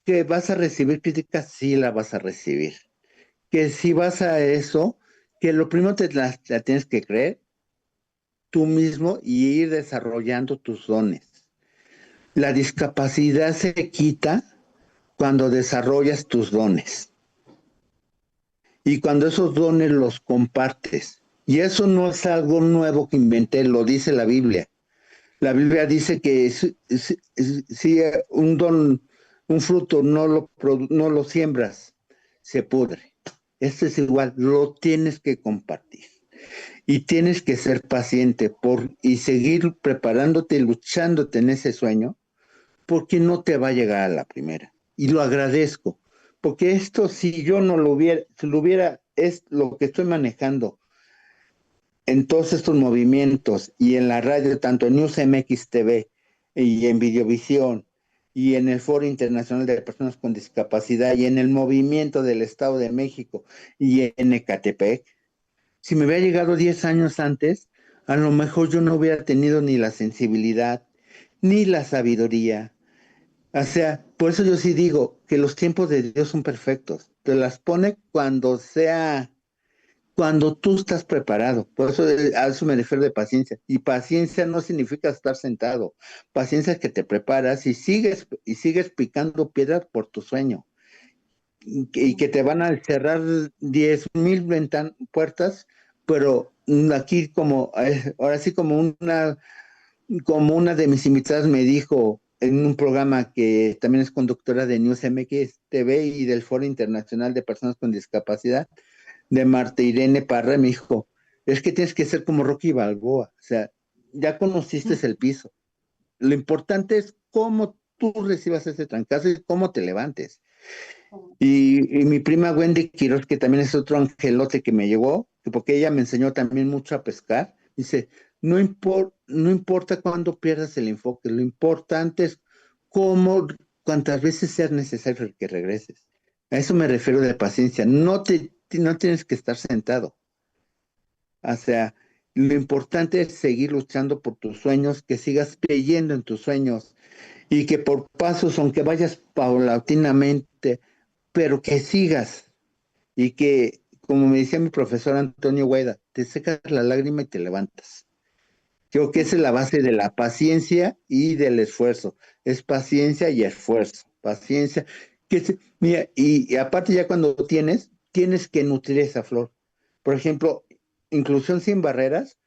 Que vas a recibir críticas, sí la vas a recibir. Que si vas a eso, que lo primero la tienes que creer tú mismo y ir desarrollando tus dones. La discapacidad se quita cuando desarrollas tus dones y cuando esos dones los compartes. Y eso no es algo nuevo que inventé, lo dice la Biblia. La Biblia dice que si un don, un fruto no lo siembras, se pudre. Esto es igual, lo tienes que compartir. Y tienes que ser paciente y seguir preparándote y luchándote en ese sueño, porque no te va a llegar a la primera. Y lo agradezco, porque esto si yo no lo hubiera, si lo hubiera, es lo que estoy manejando en todos estos movimientos y en la radio, tanto en News MX TV y en Videovisión y en el Foro Internacional de Personas con Discapacidad y en el movimiento del Estado de México y en Ecatepec, si me hubiera llegado 10 años antes, a lo mejor yo no hubiera tenido ni la sensibilidad, ni la sabiduría. O sea, por eso yo sí digo que los tiempos de Dios son perfectos. Te las pone cuando tú estás preparado. Por eso a eso me refiero de paciencia. Y paciencia no significa estar sentado. Paciencia es que te preparas y sigues picando piedras por tu sueño. Y que te van a cerrar 10,000 puertas, pero aquí ahora sí como una de mis invitadas me dijo en un programa que también es conductora de News MX TV y del Foro Internacional de Personas con Discapacidad, de Marta Irene Parra, me dijo, es que tienes que ser como Rocky Balboa, o sea, ya conociste el piso. Lo importante es cómo tú recibas ese trancazo y cómo te levantes. Y mi prima Wendy Quiroz, que también es otro angelote que me llegó, porque ella me enseñó también mucho a pescar, dice, no importa cuándo pierdas el enfoque, lo importante es cuántas veces sea necesario que regreses. A eso me refiero de paciencia. No tienes que estar sentado. O sea, lo importante es seguir luchando por tus sueños, que sigas creyendo en tus sueños y que por pasos, aunque vayas paulatinamente, pero que sigas y que, como me decía mi profesor Antonio Guaida, te secas la lágrima y te levantas. Creo que esa es la base de la paciencia y del esfuerzo. Es paciencia y esfuerzo. Paciencia. Mira, y aparte ya cuando tienes que nutrir esa flor. Por ejemplo, inclusión sin barreras,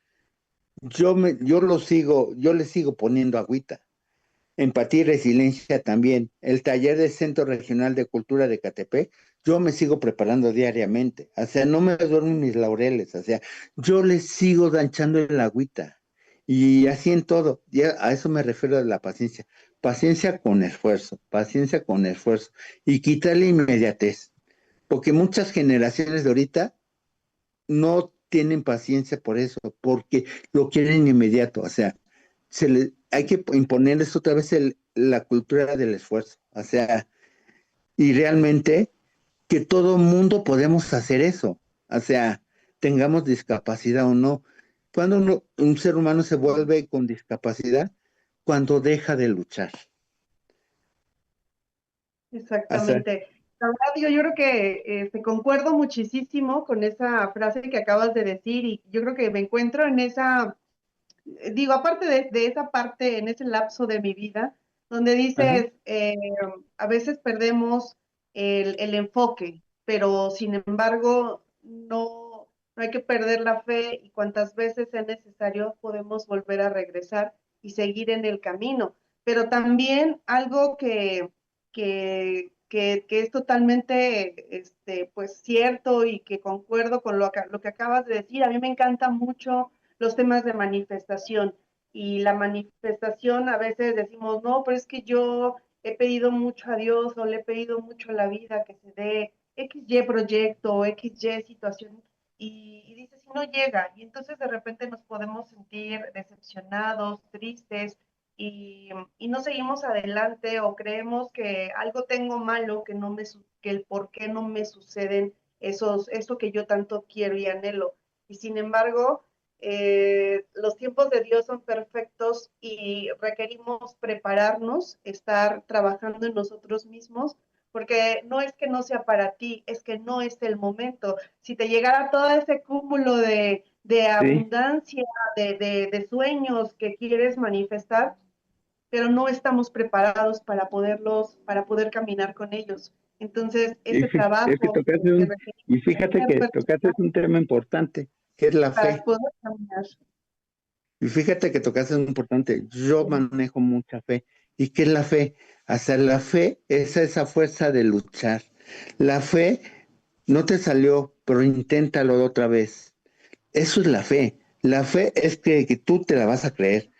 yo le sigo poniendo agüita. Empatía y resiliencia también. El taller del Centro Regional de Cultura de Catepec, yo me sigo preparando diariamente. O sea, no me duermo en mis laureles. O sea, yo le sigo danchando el agüita. Y así en todo. A eso me refiero a la paciencia. Paciencia con esfuerzo. Paciencia con esfuerzo. Y quitarle inmediatez. Porque muchas generaciones de ahorita no tienen paciencia por eso, porque lo quieren inmediato. O sea, hay que imponerles otra vez la cultura del esfuerzo. O sea, y realmente que todo mundo podemos hacer eso. O sea, tengamos discapacidad o no. Cuando un ser humano se vuelve con discapacidad, cuando deja de luchar. O sea, Exactamente. La verdad, yo creo que concuerdo muchísimo con esa frase que acabas de decir y yo creo que me encuentro en esa, digo, aparte de esa parte, en ese lapso de mi vida, donde ajá, dices, a veces perdemos el enfoque, pero sin embargo, no hay que perder la fe y cuantas veces sea necesario podemos volver a regresar y seguir en el camino. Pero también algo que es totalmente pues, cierto y que concuerdo con lo que acabas de decir, a mí me encanta mucho los temas de manifestación. Y la manifestación a veces decimos, no, pero es que yo he pedido mucho a Dios o le he pedido mucho a la vida que se dé XY proyecto, XY situación, y dices, si no llega, y entonces de repente nos podemos sentir decepcionados, tristes, y no seguimos adelante o creemos que algo tengo malo, que el por qué no me suceden eso que yo tanto quiero y anhelo. Y sin embargo, los tiempos de Dios son perfectos y requerimos prepararnos, estar trabajando en nosotros mismos, porque no es que no sea para ti, es que no es el momento. Si te llegara todo ese cúmulo de sí. abundancia, de sueños que quieres manifestar, pero no estamos preparados para poder caminar con ellos. Entonces, ese Es que trabajo que requerimos y fíjate ser que tocaste personas un tema importante, que es la para fe. poder caminar. Y fíjate que tocaste un importante, yo manejo mucha fe. ¿Y qué es la fe? Hasta la fe es esa fuerza de luchar. La fe no te salió, pero inténtalo otra vez. Eso es la fe. La fe es que tú te la vas a creer.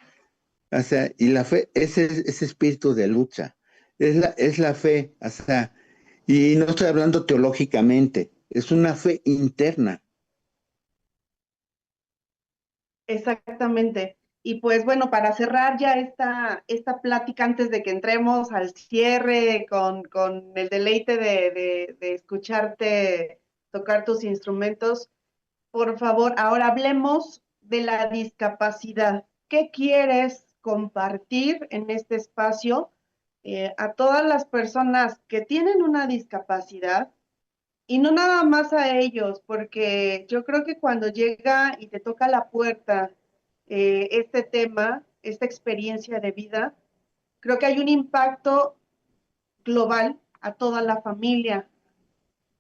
O sea, y la fe es ese espíritu de lucha. Es la fe, o sea, y no estoy hablando teológicamente, es una fe interna. Exactamente. Y pues bueno, para cerrar ya esta plática antes de que entremos al cierre con el deleite de escucharte tocar tus instrumentos, por favor, ahora hablemos de la discapacidad. ¿Qué quieres compartir en este espacio a todas las personas que tienen una discapacidad? Y no nada más a ellos, porque yo creo que cuando llega y te toca la puerta este tema, esta experiencia de vida, creo que hay un impacto global a toda la familia.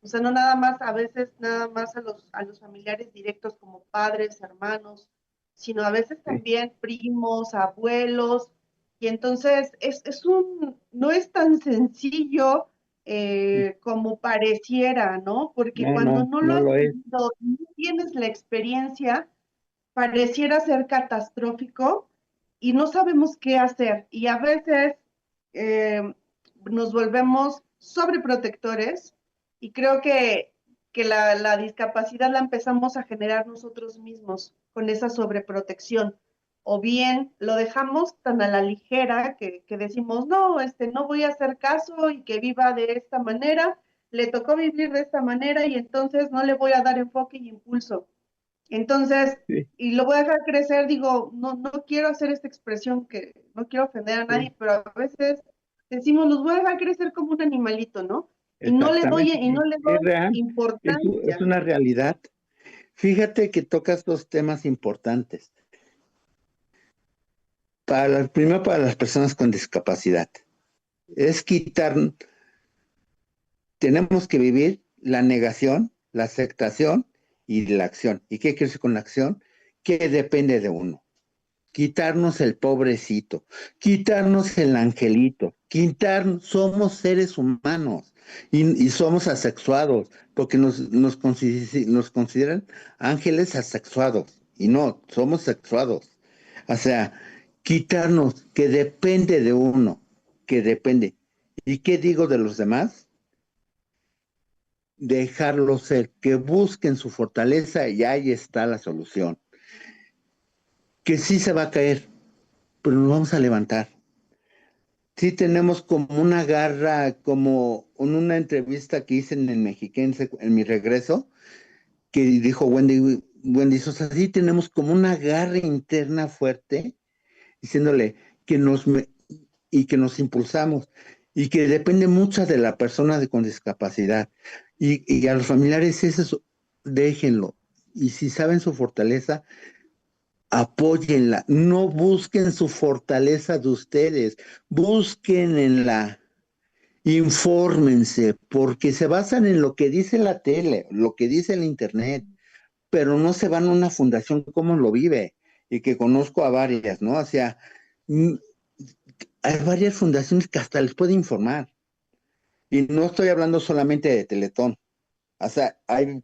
O sea, no nada más, a veces nada más a los familiares directos como padres, hermanos, sino a veces Sí, también primos, abuelos. Y entonces no es tan sencillo sí. como pareciera, ¿no? Porque No, cuando no, no lo no has lo es. vivido, no tienes la experiencia, pareciera ser catastrófico y no sabemos qué hacer. Y a veces eh, nos volvemos sobreprotectores y creo que la discapacidad la empezamos a generar nosotros mismos con esa sobreprotección. O bien lo dejamos tan a la ligera que decimos, no, no voy a hacer caso y que viva de esta manera, le tocó vivir de esta manera y entonces no le voy a dar enfoque y impulso. Entonces, Sí, y lo voy a dejar crecer, digo, no quiero hacer esta expresión que no quiero ofender a sí, nadie, pero a veces decimos, los voy a dejar crecer como un animalito, ¿no? exactamente. Y no le Es doy real, es importancia. una realidad. Fíjate que tocas dos temas importantes. Primero, para las personas con discapacidad. Es quitar, tenemos que vivir la negación, la aceptación y la acción. ¿Y qué quiere decir con la acción? Que depende de uno. Quitarnos el pobrecito, quitarnos el angelito, somos seres humanos y somos asexuados, porque nos consideran ángeles asexuados, y no, somos sexuados. O sea, quitarnos, que depende de uno, que depende. ¿Y qué digo de los demás? Dejarlo ser, que busquen su fortaleza y ahí está la solución. Que sí se va a caer, pero nos vamos a levantar. Sí tenemos como una garra, como en una entrevista que hice en el Mexiquense, en mi regreso, que dijo Wendy Sosa, sí tenemos como una garra interna fuerte, diciéndole que y que nos impulsamos, y que depende mucho de la persona con discapacidad. Y a los familiares eso, déjenlo. Y si saben su fortaleza, apóyenla, no busquen su fortaleza de ustedes, busquen en infórmense, porque se basan en lo que dice la tele, lo que dice el internet, pero no se van a una fundación como lo vive, y que conozco a varias, ¿no? O sea, mm, hay varias fundaciones que hasta les puede informar, y no estoy hablando solamente de Teletón, o sea, hay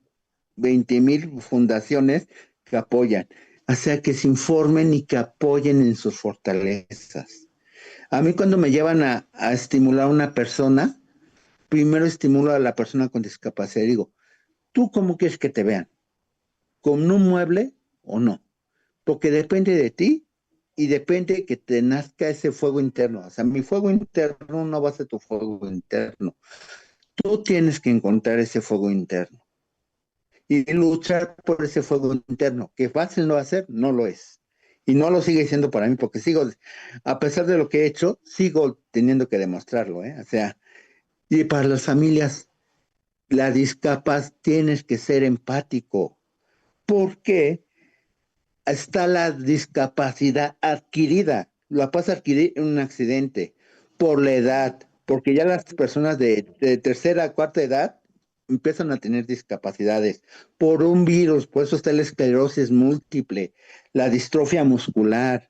20,000 fundaciones que apoyan. O sea, que se informen y que apoyen en sus fortalezas. A mí cuando me llevan a estimular a una persona, primero estimulo a la persona con discapacidad. Digo, ¿tú cómo quieres que te vean? ¿Con un mueble o no? Porque depende de ti y depende que te nazca ese fuego interno. O sea, mi fuego interno no va a ser tu fuego interno. Tú tienes que encontrar ese fuego interno y luchar por ese fuego interno, que fácil no va a ser, no lo es. Y no lo sigue siendo para mí, porque sigo, a pesar de lo que he hecho, sigo teniendo que demostrarlo, ¿eh? O sea, y para las familias, la discapacidad tienes que ser empático, porque está la discapacidad adquirida, la puedes adquirir en un accidente, por la edad, porque ya las personas de tercera, cuarta edad empiezan a tener discapacidades por un virus, por eso está la esclerosis múltiple, la distrofia muscular,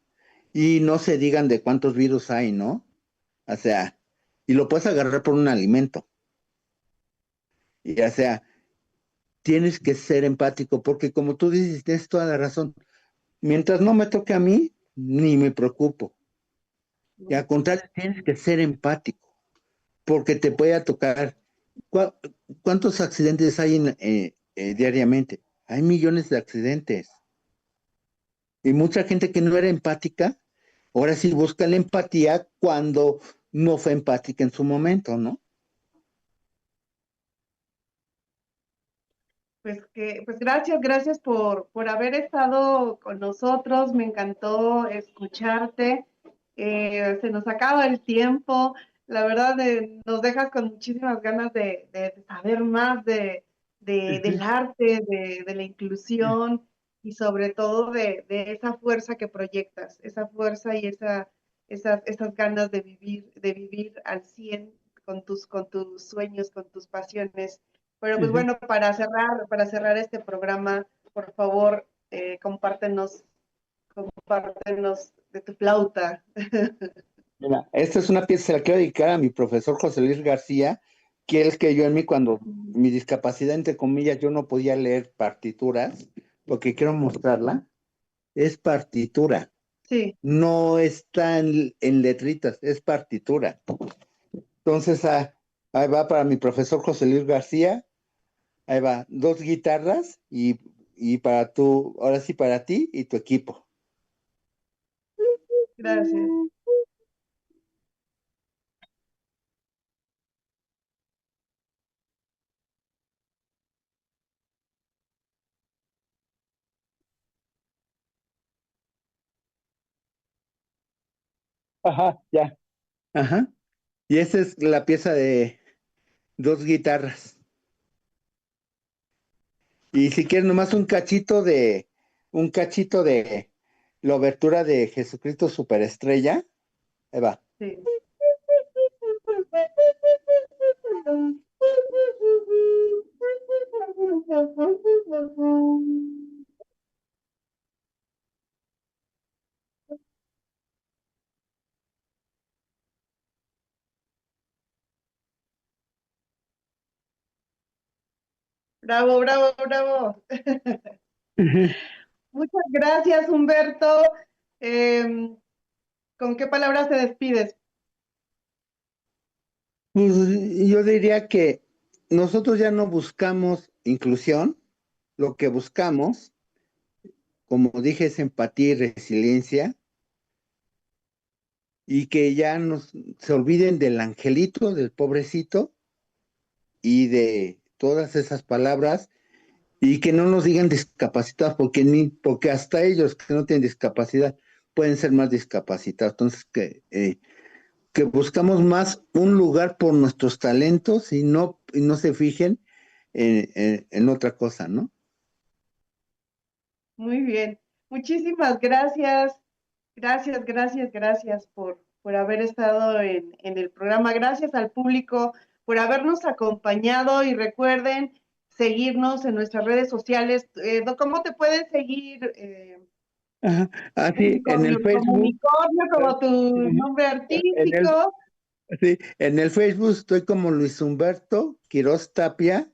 y no se digan de cuántos virus hay, ¿no? O sea, y lo puedes agarrar por un alimento, y o sea, tienes que ser empático, porque como tú dices, tienes toda la razón, mientras no me toque a mí, ni me preocupo. Y al contrario, tienes que ser empático, porque te puede tocar. ¿Cu- ¿Cuántos accidentes hay diariamente? Hay millones de accidentes. Y mucha gente que no era empática, ahora sí busca la empatía cuando no fue empática en su momento, ¿no? Pues gracias, gracias por haber estado con nosotros. Me encantó escucharte. Se nos acaba el tiempo. La verdad, nos dejas con muchísimas ganas de saber más del arte, de la inclusión y sobre todo de esa fuerza que proyectas, esa fuerza y esas ganas de vivir al 100 con tus sueños, con tus pasiones. Pero pues Ujú. bueno, para cerrar este programa, por favor, compártenos de tu flauta. Mira, esta es una pieza, se la quiero dedicar a mi profesor José Luis García, que él que yo en mí, cuando mi discapacidad, entre comillas, yo no podía leer partituras, porque quiero mostrarla, es partitura. Sí, No está en letritas, es partitura. Entonces, ahí va para mi profesor José Luis García, ahí va, dos guitarras y para tú, ahora sí para ti y tu equipo. gracias. Ajá, ya. Ajá. Y esa es la pieza de dos guitarras. Y si quieres nomás un cachito de la obertura de Jesucristo Superestrella, ahí va. Sí. Bravo, bravo, bravo. Ujú. Muchas gracias, Humberto. Eh, ¿Con qué palabras te despides? Pues yo diría que nosotros ya no buscamos inclusión, lo que buscamos, como dije, es empatía y resiliencia, y que ya se olviden del angelito, del pobrecito y de todas esas palabras y que no nos digan discapacitados, porque hasta ellos que no tienen discapacidad pueden ser más discapacitados. Entonces, que buscamos más un lugar por nuestros talentos y no se fijen en otra cosa, ¿no? Muy bien. Muchísimas gracias. Gracias por haber estado en el programa. Gracias al público por habernos acompañado y recuerden seguirnos en nuestras redes sociales. ¿Cómo te pueden seguir? Ajá. Así, en Unicornio, el como Facebook, unicornio, como tu nombre en el, artístico. sí, en el Facebook estoy como Luis Humberto Quiroz Tapia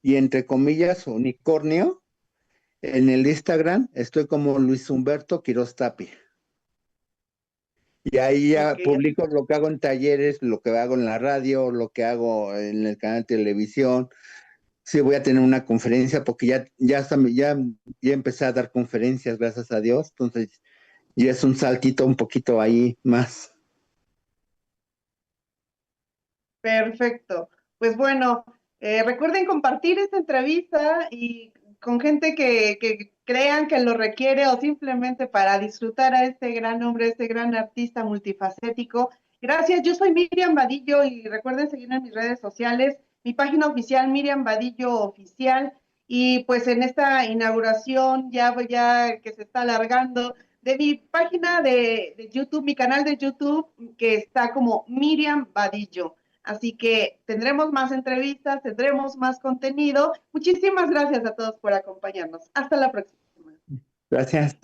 y entre comillas unicornio. En el Instagram estoy como Luis Humberto Quiroz Tapia. Y ahí Ok, ya publico lo que hago en talleres, lo que hago en la radio, lo que hago en el canal de televisión. Sí, voy a tener una conferencia porque ya empecé a dar conferencias, gracias a Dios. Entonces, ya es un saltito un poquito ahí más. perfecto. Pues bueno, recuerden compartir esta entrevista y con gente que crean que lo requiere o simplemente para disfrutar a este gran hombre, este gran artista multifacético. Gracias, yo soy Miriam Vadillo y recuerden seguirme en mis redes sociales, mi página oficial Miriam Vadillo Oficial y pues en esta inauguración ya que se está alargando de mi página de YouTube, mi canal de YouTube que está como Miriam Vadillo. Así que tendremos más entrevistas, tendremos más contenido. Muchísimas gracias a todos por acompañarnos. Hasta la próxima. Gracias.